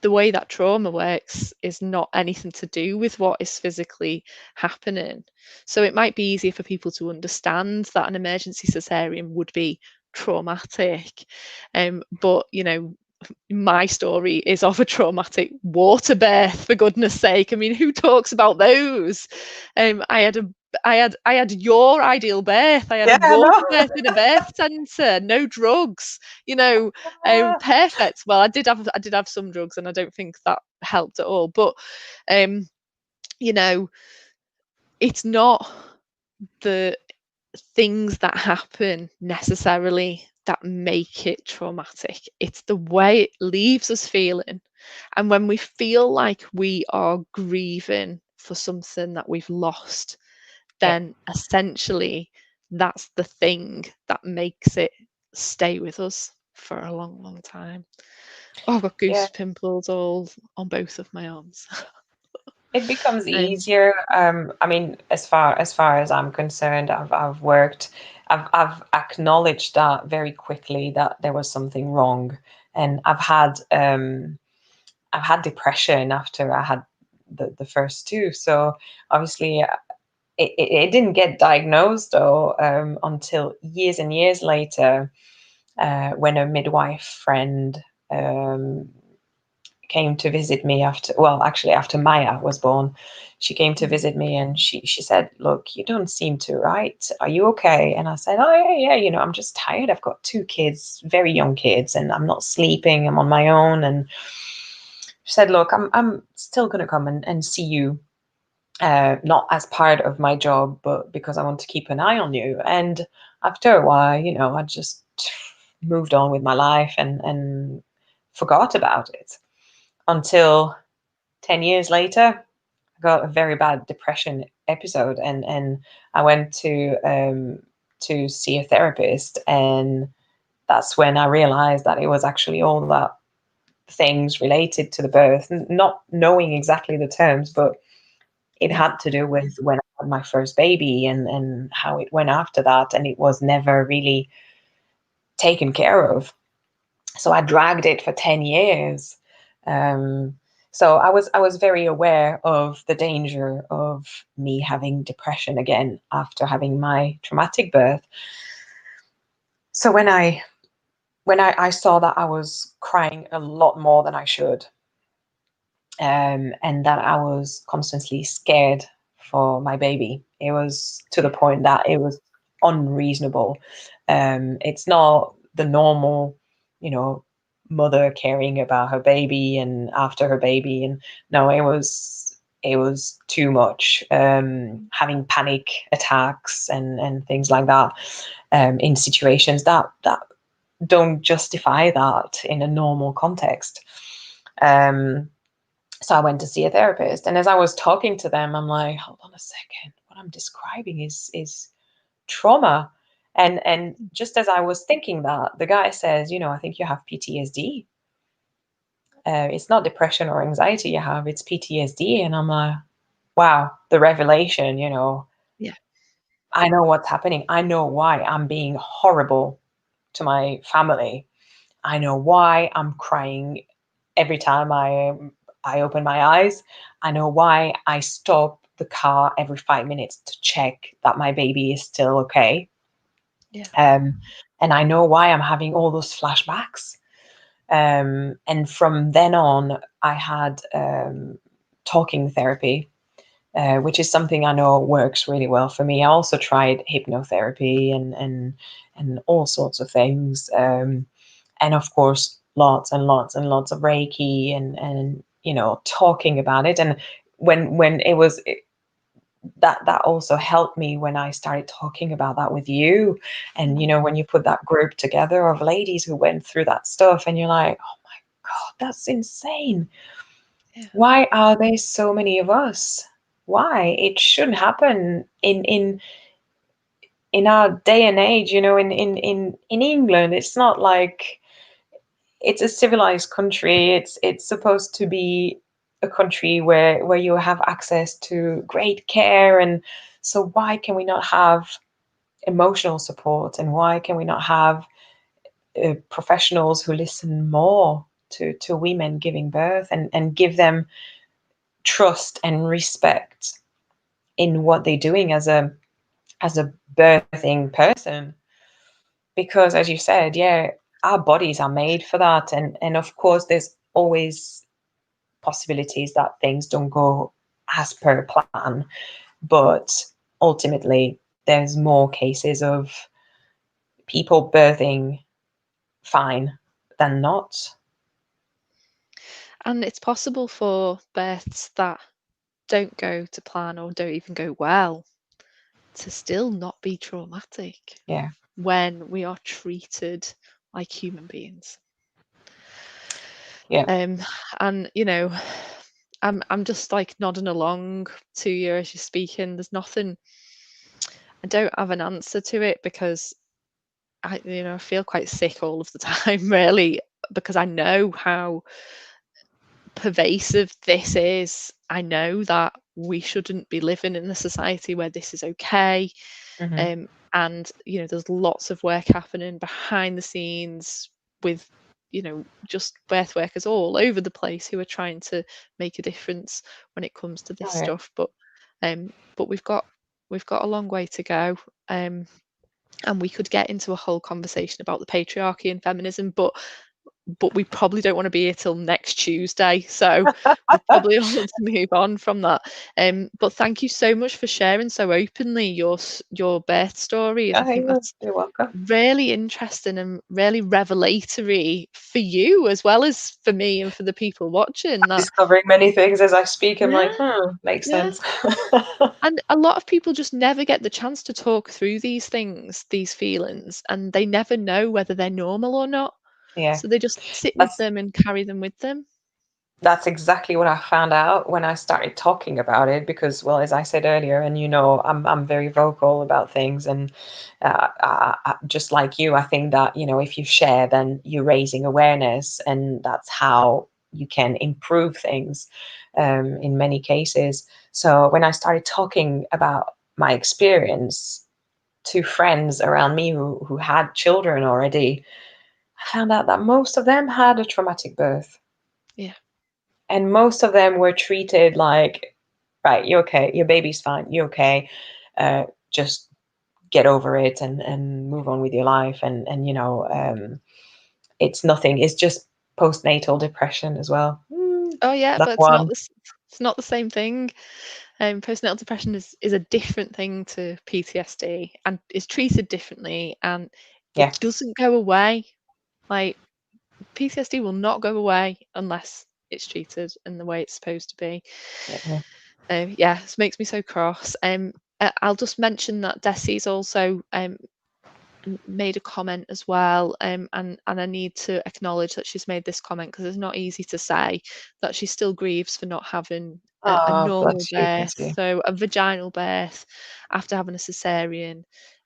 the way that trauma works is not anything to do with what is physically happening. So it might be easier for people to understand that an emergency cesarean would be traumatic. But my story is of a traumatic water birth, for goodness sake. I mean, who talks about those? I had your ideal birth. I had yeah. a I water know. birth in a birth centre, no drugs, perfect. Well, I did have some drugs, and I don't think that helped at all. But um, you know, it's not the things that happen necessarily that make it traumatic. It's the way it leaves us feeling. And when we feel like we are grieving for something that we've lost, Yeah, then essentially that's the thing that makes it stay with us for a long, long time. Oh, I've got yeah. goose pimples all on both of my arms. It becomes um, easier. I mean, as far as I'm concerned, I've worked, I've acknowledged that very quickly that there was something wrong, and I've had depression after I had the first two. So obviously, it didn't get diagnosed though, until years and years later, when a midwife friend um, came to visit me after, well, actually after Maya was born. She came to Mm. visit me, and she said, "Look, you don't seem too right. Are you okay?" And I said, "Oh yeah, yeah. I'm just tired. I've got two kids, very young kids, and I'm not sleeping. I'm on my own." And she said, "Look, I'm still gonna come and see you, not as part of my job, but because I want to keep an eye on you." And after a while, I just moved on with my life and forgot about it until 10 years later. I got a very bad depression episode, and I went to see a therapist, and that's when I realized that it was actually all that things related to the birth, not knowing exactly the terms, but it Yeah. had to do with when I had my first baby, and how it went after that, and it was never really taken care of. So I dragged it for 10 years. Um, so I was very aware of the danger of me having depression again after having my traumatic birth. So when I saw that I was crying a lot more than I should, and that I was constantly scared for my baby. It was to the Yeah. point that it was unreasonable. It's not the normal, you know, mother caring about her baby and after her baby, and no, it was too much. Having panic attacks and things like that, in situations that don't justify that in a normal context. Um, so I went to see a therapist, and as I was talking to them, I'm like, hold on a second, what I'm describing is trauma. And just as I was thinking that, the guy says, I think you have PTSD. It's not depression or anxiety you have, it's PTSD. And I'm like, wow, the revelation. Yeah. I know what's happening. I know why I'm being horrible to my family. I know why I'm crying every time I open my eyes. I know why I stop the car every 5 minutes to check that my baby is still okay. Yeah. Um, and I know why I'm having all those flashbacks. And from then on, I had talking therapy, which is something I know works really well for me. I also tried hypnotherapy and all sorts of things, and of course, lots and lots and lots of Reiki and talking about it. And when it was that also helped me when I started talking about that with you, and Mm. when you put that group together of ladies who went through that stuff, and you're like, oh my God, that's insane. Yeah. Why are there so many of us? Why? It shouldn't happen in our day and age. In England, it's not like it's a civilized country. It's supposed to be a country where you have access to great care, and so why can we not have emotional support, and why can we not have professionals who listen more to women giving birth, and give them trust and respect in what they're doing as a birthing person? Because as you said, yeah, our bodies are made for that, and of course there's always possibilities that things don't go as per plan, but ultimately there's more cases of people birthing fine than not. And it's possible for births that don't go to plan or don't even go well to still not be traumatic Yeah, when we are treated like human beings. yeah, Um, and I'm just like nodding along to you as you're speaking. There's nothing. I don't have an answer to it because I feel quite sick all of the time, really, because I know how pervasive this is. I know that we shouldn't be living in a society where this is okay. hmm, And there's lots of work happening behind the scenes with just birth workers all over the place who are trying to make a difference when it comes to this oh, yeah, stuff. But we've got we've got a long way to go. And we could get into a whole conversation about the patriarchy and feminism, but we probably don't want to be here till next Tuesday, so we probably want to move on from that. But thank you so much for sharing so openly your birth stories. I think that's You're welcome. really interesting and really revelatory for you as well as for me and for the people watching. That Discovering many things as I speak. I'm yeah, like, makes yeah. sense. And a lot of people just never get the chance to talk through these things, these feelings, and they never know whether they're normal or not. Yeah, So they just sit with that's them and carry them with them. that's exactly what I found out when I started talking about it. Because, well, as I said earlier, and I'm very vocal about things, and just like you, I think that if you share, then you're raising awareness, and that's how you can improve things in many cases. So when I started talking about my experience to friends around me who had children already, I found out that most of them had a traumatic birth. Yeah. And most of them were treated like, right, you're okay, your baby's fine, you're okay, just get over it and move on with your life. It's nothing. It's just postnatal depression as well. Oh yeah, That but one. it's not the same thing. Postnatal depression is a different thing to PTSD and is treated differently, and it Yeah. doesn't go away. Like PTSD will not go away unless it's treated in the way it's supposed to be. Yeah. Yeah, this makes me so cross. I'll just mention that Desi's also made a comment as well, and I need to acknowledge that she's made this comment because it's not easy to say that she still grieves for not having a Oh, normal bless you, birth, bless you. so a vaginal birth after having a cesarean.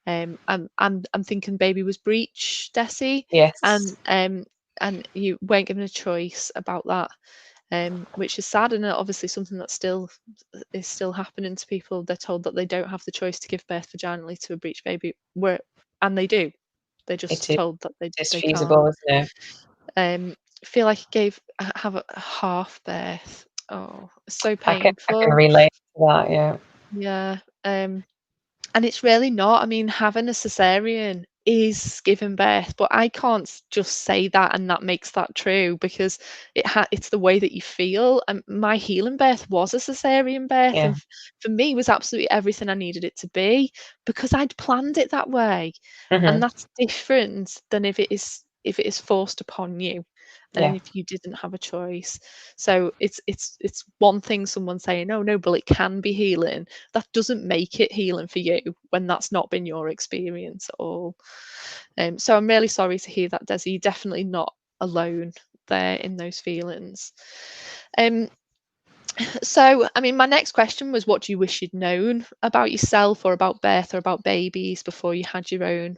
I'm thinking baby was breech, Desi, Yes, and you weren't given a choice about that, which is sad, and obviously something that still is still happening to people. They're told that they don't have the choice to give birth vaginally to a breech baby, and they do. They're it just is. told that It's they feasible, can't. isn't it? Feel like it gave have a half birth. Oh, it's so I can painful. relate to that. Yeah. Yeah. And it's really not. I mean, having a cesarean is giving birth, but I can't just say that and that makes that true because it's the way that you feel. And my healing birth was a cesarean birth, Yeah. and for me was absolutely everything I needed it to be because I'd planned it that way, and Hmm. that's different than if it is forced upon you and Yeah. if you didn't have a choice. So it's one thing someone saying, oh no, but it can be healing. That doesn't make it healing for you when that's not been your experience at all. So I'm really sorry to hear that, Desi. You're definitely not alone there in those feelings. Um, so, I mean, my next question was, what do you wish you'd known about yourself or about birth or about babies before you had your own?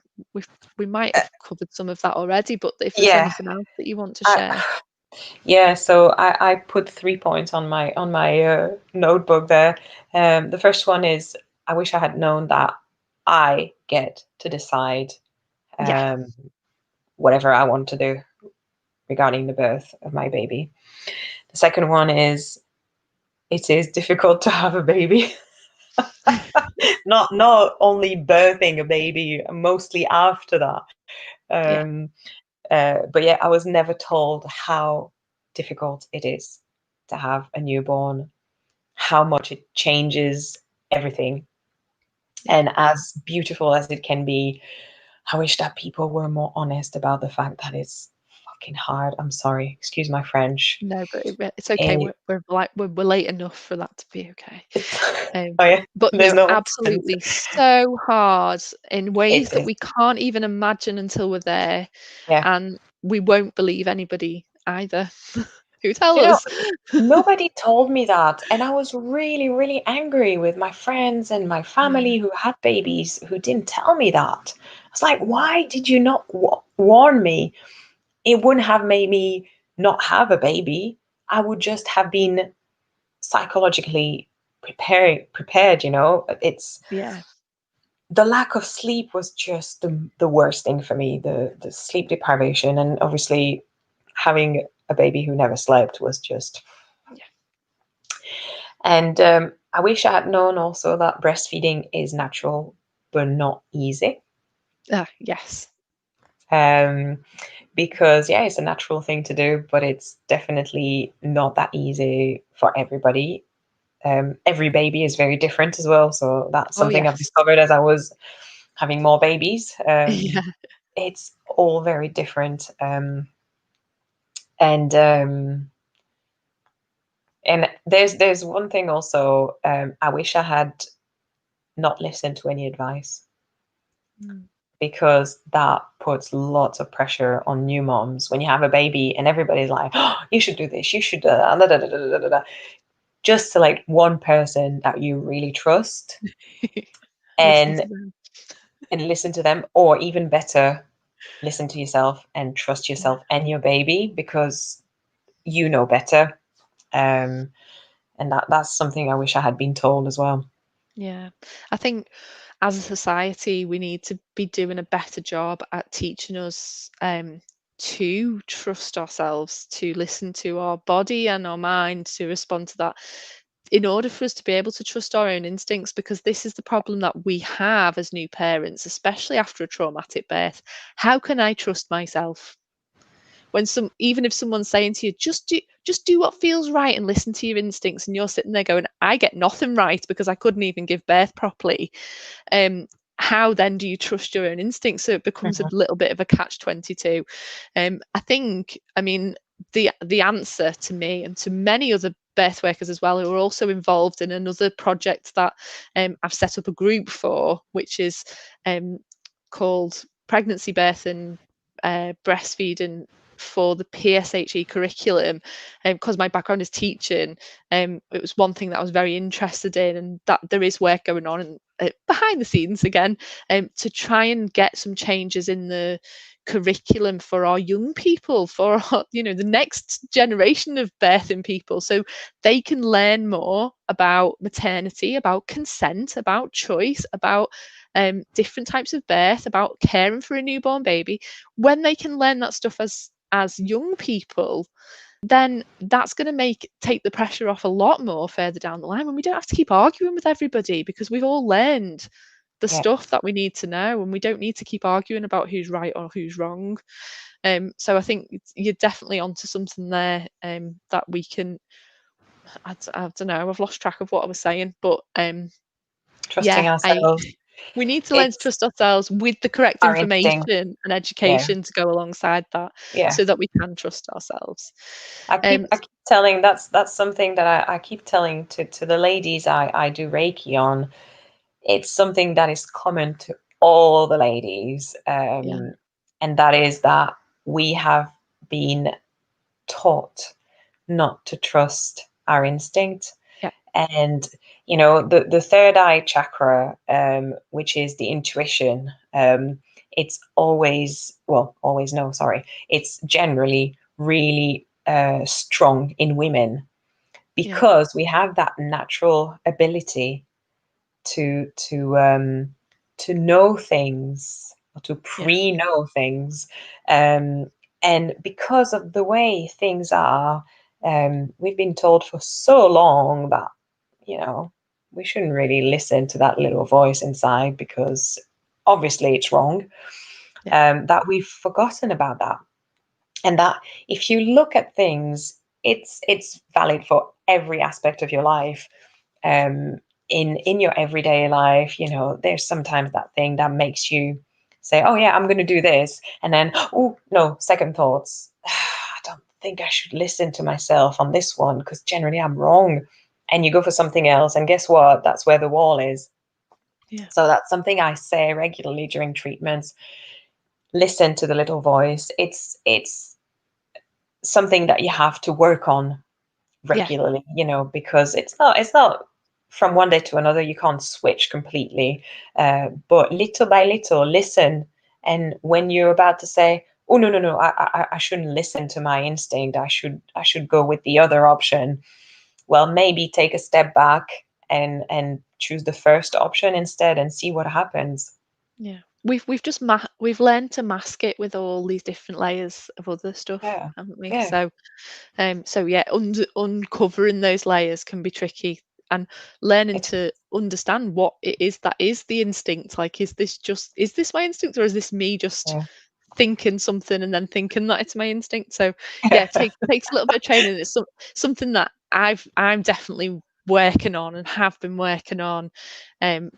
We might have covered some of that already, but if there's Yeah. anything else that you want to I, share. Yeah, so I put 3 points on my notebook there. The first one is I wish I had known that I get to decide Yeah, um, whatever I want to do regarding the birth of my baby. The second one is it is difficult to have a baby. Not only birthing a baby, mostly after that. yeah, Um, but yeah, I was never told how difficult it is to have a newborn, how much it changes everything. yeah. And as beautiful as it can be, I wish that people were more honest about the fact that it's fucking hard. I'm sorry, excuse my French. No, but it's okay. It, We're late enough for that to be okay. oh yeah, But there's no, no accent. absolutely so hard in ways It that is. we can't even imagine until we're there, Yeah. and we won't believe anybody either who tell Do you know, us. nobody told me that. And I was really, really angry with my friends and my Yeah, family who had babies who didn't tell me that. I was like, why did you not warn me? It wouldn't have made me not have a baby. I would just have been psychologically prepared. It's yeah, the lack of sleep was just the worst thing for me, the sleep deprivation. And obviously having a baby who never slept was just. yeah, And I wish I had known also that breastfeeding is natural but not easy. Ah, yes. Um, because yeah, it's a natural thing to do, but it's definitely not that easy for everybody. Every baby is very different as well, so that's Oh, something I've yes. discovered as I was having more babies. Yeah. It's all very different, and there's one thing also. I wish I had not listened to any advice, Mm. because that puts lots of pressure on new moms when you have a baby and everybody's like, oh, you should do this, you should do that, da, da, da, da, da, da. Just select one person that you really trust Listen and to them. listen to them, or even better, listen to yourself and trust Yeah. yourself and your baby, because you know better. Um, and that's something I wish I had been told as well. Yeah. I think as a society, we need to be doing a better job at teaching us to trust ourselves, to listen to our body and our mind, to respond to that, in order for us to be able to trust our own instincts, because this is the problem that we have as new parents, especially after a traumatic birth. How can I trust myself? When some even if someone's saying to you, just do what feels right and listen to your instincts, and you're sitting there going, I get nothing right because I couldn't even give birth properly. um how then do you trust your own instincts? So it becomes a Mhm. little bit of a catch 22. I think, I mean, the answer to me and to many other birth workers as well, who are also involved in another project that I've set up a group for, which is um, called Pregnancy, Birth and Breastfeeding for the PSHE curriculum. Because my background is teaching, it was one thing that I was very interested in, and that there is work going on and behind the scenes again, to try and get some changes in the curriculum for our young people, for our, the next generation of birthing people, so they can learn more about maternity, about consent, about choice, about different types of birth, about caring for a newborn baby. When they can learn that stuff as young people, then that's going to make take the pressure off a lot more further down the line, when we don't have to keep arguing with everybody, because we've all learned the Yeah, stuff that we need to know, and we don't need to keep arguing about who's right or who's wrong. So I think you're definitely onto something there, that we can. I don't know. I've lost track of what I was saying, but trusting yeah, I ourselves. we need to learn to It's trust ourselves with the correct our instinct. information and Yeah, education to go alongside that, yeah. so that we can trust ourselves. I keep telling, that's something that I keep telling to the ladies I do Reiki on. It's something that is common to all the ladies, Yeah, and that is that we have been taught not to trust our instinct. yeah, And the third eye chakra, which is the intuition, it's always, well, always, no, sorry, it's generally really strong in women, yeah, because we have that natural ability to to um, to know things, or to yeah, pre-know things, um, and because of the way things are, we've been told for so long that you know we shouldn't really listen to that little voice inside, because obviously it's wrong. yeah, That we've forgotten about that, and that if you look at things, it's valid for every aspect of your life. um, in your everyday life, there's sometimes that thing that makes you say, "Oh yeah, I'm going to do this," and then, "Oh no, second thoughts. I don't think I should listen to myself on this one because generally I'm wrong." And you go for something else, and guess what? That's where the wall is. yeah, So that's something I say regularly during treatments. Listen to the little voice. It's something that you have to work on yeah, regularly, because it's not from one day to another. You can't switch completely, but little by little, listen. And when you're about to say, "Oh no, no, no, I shouldn't listen to my instinct. I should go with the other option," well, maybe take a step back and choose the first option instead, and see what happens. yeah. We've learned to mask it with all these different layers of other stuff, Yeah, haven't we? yeah, So yeah, uncovering those layers can be tricky. and learning It, to understand what it is that is the instinct. Like, is this my instinct, or is this me just yeah. thinking something and then thinking that it's my instinct? So yeah, takes a little bit of training. It's something that I'm definitely working on and have been working on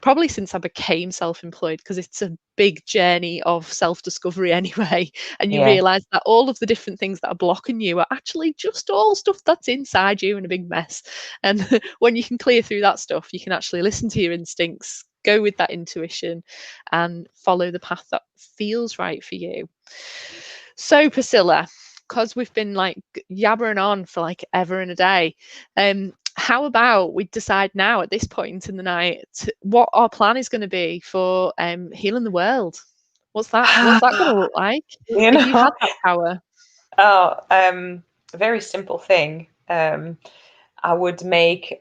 probably since I became self-employed, because it's a big journey of self-discovery anyway, and you Yeah. realize that all of the different things that are blocking you are actually just all stuff that's inside you in a big mess. And when you can clear through that stuff, you can actually listen to your instincts, go with that intuition, and follow the path that feels right for you. So Priscilla, because we've been like yabbering on for like ever and a day, how about we decide now at this point in the night what our plan is going to be for healing the world? What's that going to look like You if you know, had that power? oh, a very simple thing. I would make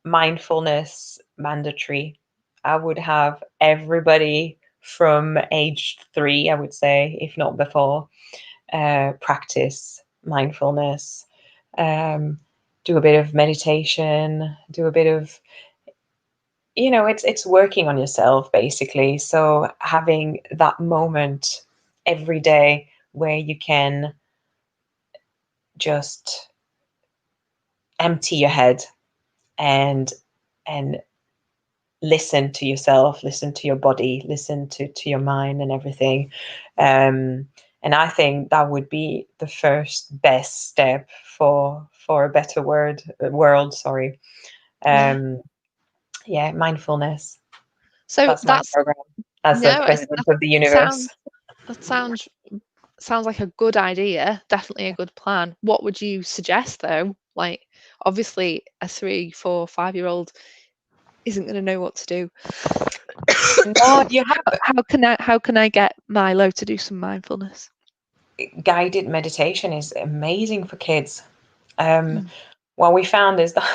mindfulness mandatory. I would have everybody from age 3, I would say, if not before, practice mindfulness, um, do a bit of meditation, do a bit of, it's working on yourself basically. So having that moment every day where you can just empty your head and and listen to yourself, listen to your body, listen to your mind and everything. And I think that would be the first best step for a better world, sorry. Yeah. Um, yeah, mindfulness. So That's my that's program as the no, it's, president of the universe. sounds that sounds like a good idea, definitely a good plan. What would you suggest though? Like, obviously a 3, 4, 5 year old isn't going to know what to do. No, you have How can I get Milo to do some mindfulness? guided meditation is amazing for kids. Um, Mm, what we found is that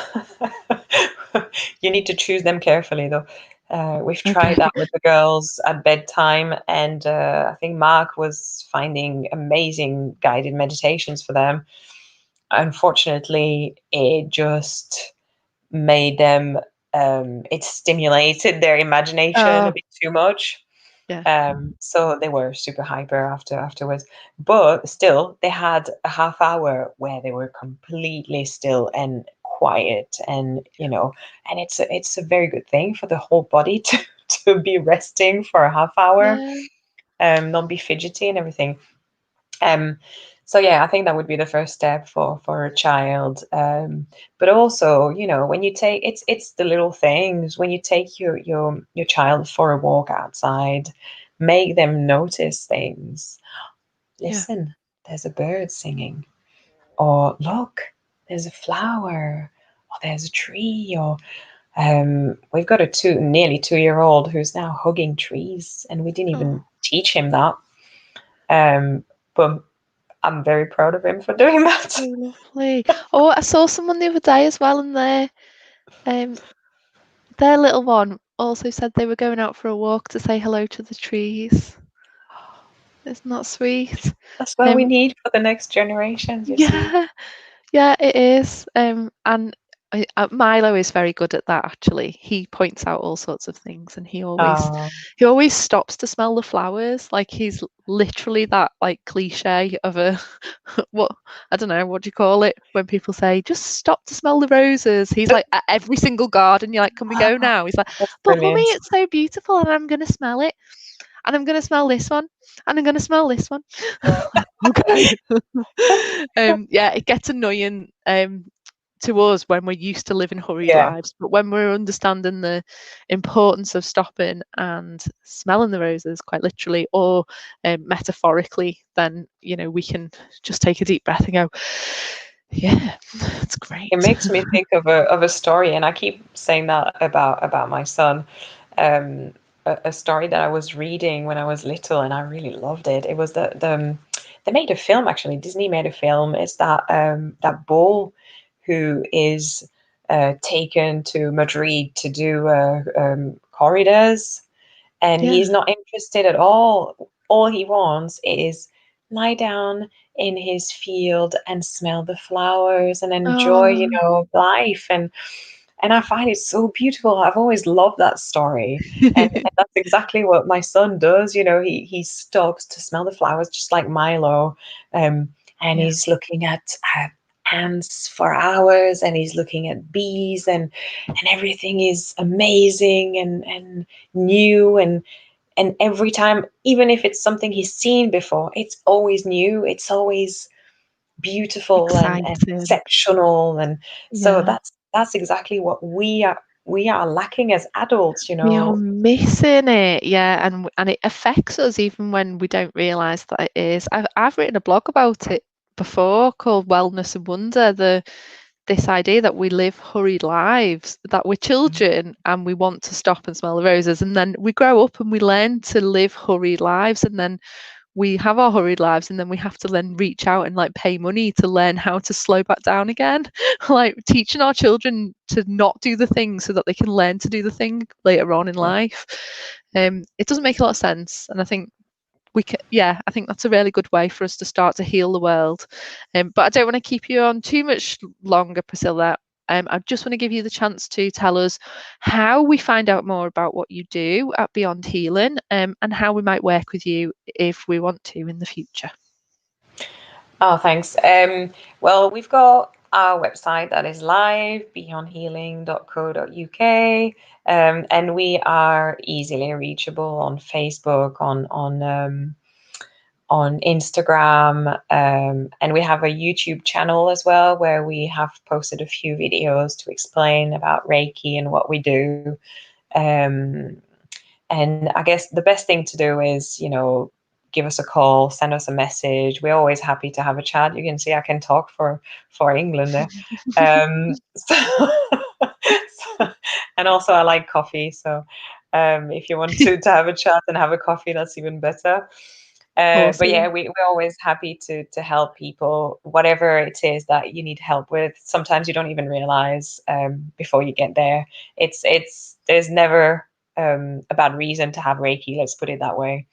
you need to choose them carefully, though. We've okay. tried that with the girls at bedtime, and I think Mark was finding amazing guided meditations for them. Unfortunately, it just made them, it stimulated their imagination a Oh, bit too much. yeah. So they were super hyper afterwards. But still, they had a half hour where they were completely still and quiet, and it's a very good thing for the whole body to be resting for a half hour, Yeah. not be fidgety and everything. Um, so yeah, I think that would be the first step for a child. But also, when you take it's the little things when you take your child for a walk outside, make them notice things. Yeah. Listen, there's a bird singing, or look, there's a flower, or there's a tree, or we've got a nearly 2-year old who's now hugging trees, and we didn't Oh, even teach him that. But I'm very proud of him for doing that. so lovely. Oh, I saw someone the other day as well, and um their little one also said they were going out for a walk to say hello to the trees. Isn't that sweet? That's what we Um, need for the next generations, you see. yeah, yeah, it is. And Milo is very good at that. Actually, he points out all sorts of things, and Oh, he always stops to smell the flowers. Like, he's literally that like cliche of a what, I don't know, what do you call it when people say just stop to smell the roses. He's like at every single garden. You're like, can we go now? He's like, that's but mummy, brilliant. it's so beautiful, and I'm gonna smell it, and I'm gonna smell this one, and I'm gonna smell this one. Like, okay. Yeah, it gets annoying to us when we're used to living hurried Yeah, lives, but when we're understanding the importance of stopping and smelling the roses, quite literally or metaphorically, then we can just take a deep breath and go, yeah, it's it great. makes me think of a story, and I keep saying that about my son. A story that I was reading when I was little, and I really loved it. It was they made a film, actually. Disney made a film. It's that bull who is taken to Madrid to do corridors, and Yeah. he's not interested at all. All he wants is lie down in his field and smell the flowers and enjoy, Oh, life. And And I find it so beautiful. I've always loved that story. And that's exactly what my son does. He stops to smell the flowers just like Milo. And Yeah, he's looking at ants for hours, and he's looking at bees, and everything is amazing and new, and every time, even if it's something he's seen before, it's always new, it's always beautiful and exciting. exceptional. And so Yeah. that's exactly what we are lacking as adults, We are missing it, yeah, and it affects us even when we don't realise that it is. I've written a blog about it before called Wellness and Wonder. This idea that we live hurried lives, that we're children and we want to stop and smell the roses, and then we grow up and we learn to live hurried lives, and then we have our hurried lives, and then we have to then reach out and like pay money to learn how to slow back down again. Like teaching our children to not do the thing so that they can learn to do the thing later on in life. It doesn't make a lot of sense, and I think I think that's a really good way for us to start to heal the world. But I don't want to keep you on too much longer, Priscilla. I just want to give you the chance to tell us how we find out more about what you do at Beyond Healing, and how we might work with you if we want to in the future. Oh, thanks. Well, we've got our website that is live, beyondhealing.co.uk, and we are easily reachable on Facebook, on Instagram, and we have a YouTube channel as well where we have posted a few videos to explain about Reiki and what we do. Um, and I guess the best thing to do is, give us a call, send us a message. We're always happy to have a chat. You can see I can talk for England there. So, and also I like coffee. So if you want to have a chat and have a coffee, that's even better. But yeah, Awesome. we're always happy to help people, whatever it is that you need help with. Sometimes you don't even realize before you get there. There's never a bad reason to have Reiki. Let's put it that way.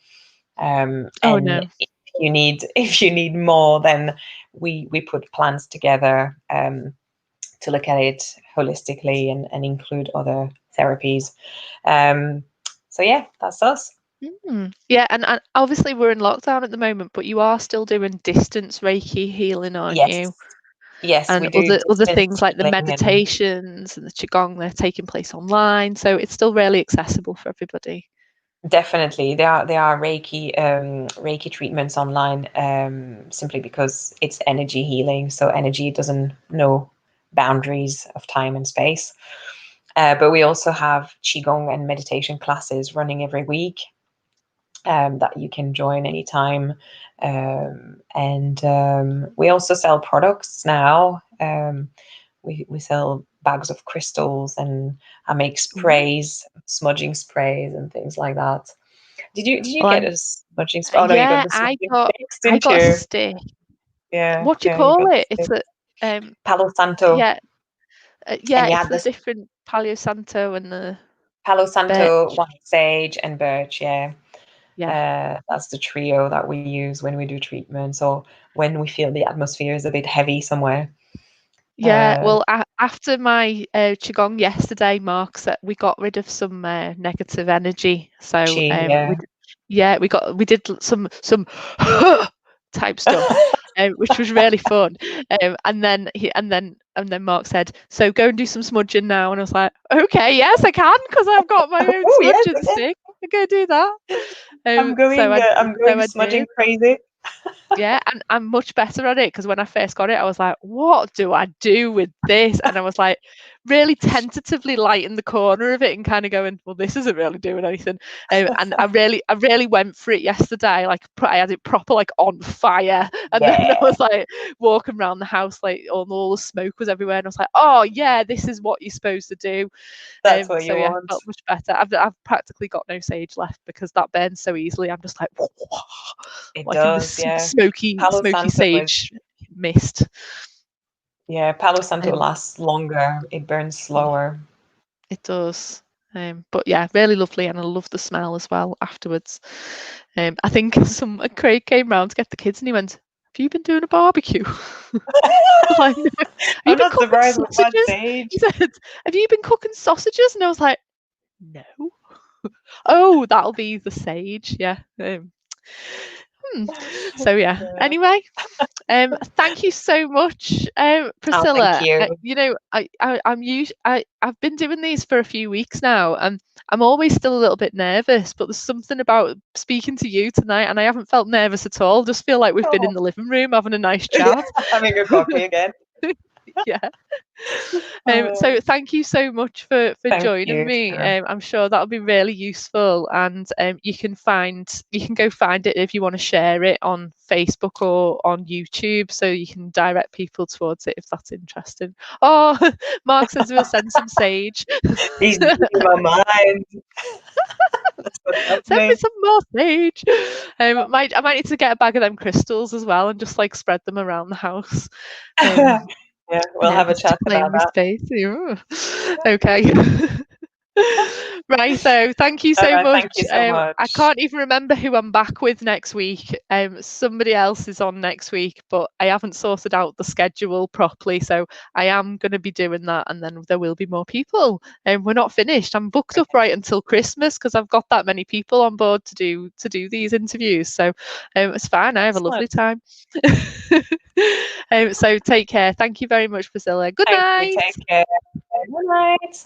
Oh And no. if you need more, then we put plans together to look at it holistically and include other therapies. Um, so yeah, that's us. Yeah, and obviously we're in lockdown at the moment, but you are still doing distance Reiki healing, aren't you? Yes, yes, we And do other distance things like the healing, and meditations and the qigong, they're taking place online, so it's still really accessible for everybody. definitely there are Reiki treatments online, simply because it's energy healing. So energy doesn't know boundaries of time and space. But we also have qigong and meditation classes running every week, that you can join anytime. And we also sell products now. We sell bags of crystals, and I make Ooh. sprays, smudging sprays, and things like that. Did you Well, get a smudging spray? Oh no, you got yeah, the smudging sticks, I didn't got a you? stick. Yeah, What do you yeah, you call got the it? It's stick. a um Palo Santo, yeah, and you it's had the this different Paleo Santo and the Palo Santo, birch. white sage, and birch. Yeah. Yeah. That's the trio that we use when we do treatments, or when we feel the atmosphere is a bit heavy somewhere. Yeah, Uh, well, after my qigong yesterday, Mark said we got rid of some negative energy. So yeah. we did some type stuff, which was really fun. And then Mark said, "So go and do some smudging now." And I was like, "Okay, yes, I can, because I've got my own Oh yes, smudging yes. stick. I go do that." I'm So going. I I'm going did. smudging crazy. Yeah, and I'm much better at it, because when I first got it, I was like, what do I do with this? And I was like, really tentatively lighting the corner of it and kind of going, well, this isn't really doing anything. And I really went for it yesterday. Like I had it proper like on fire, and then I Yeah, was like walking around the house, like all the smoke was everywhere, and I was like, oh yeah, this is what you're supposed to do. that's what So you yeah, want. felt much better. I've practically got no sage left, because that burns so easily. I'm just like It like in does. this Yeah. Palo smoky Santo is. sage mist. Yeah, Palo Santo Um, lasts longer. It burns yeah, slower. it does. But yeah, really lovely, and I love the smell as well afterwards. I think Craig came round to get the kids, and he went, you been doing a barbecue? Like, no. Have you I'm been not cooking surprised with that sausages? stage. He said, have you been cooking sausages? And I was like, no. Oh, that'll be the sage. Yeah. So yeah. Yeah. Anyway, thank you so much, Oh, thank Priscilla. you. You know, I've been doing these for a few weeks now, and I'm always still a little bit nervous. But there's something about speaking to you tonight, and I haven't felt nervous at all. Just feel like we've been Oh, in the living room having a nice yeah, chat. having a coffee again. Yeah. Oh, So thank you so much for thank joining you. me. Sure. I'm sure that'll be really useful, and you can go find it if you want to share it on Facebook or on YouTube, so you can direct people towards it if that's interesting. Oh, Mark says we'll send some sage. He's reading my mind. That's what's Send me happening. some more sage. I might need to get a bag of them crystals as well and just like spread them around the house. Yeah, we'll have a Just to chat about claim my space. Ooh. Okay. Right, so thank you so that. Thank much. you so I much. can't even remember who I'm back with next week. Somebody else is on next week, but I haven't sorted out the schedule properly, so I am going to be doing that, and then there will be more people. And we're not finished. I'm booked up right until Christmas because I've got that many people on board to do these interviews. So it's fine. I have a lovely Excellent. time. So take care. Thank you very much, Priscilla. Good Thank you. night. Take care. Good night.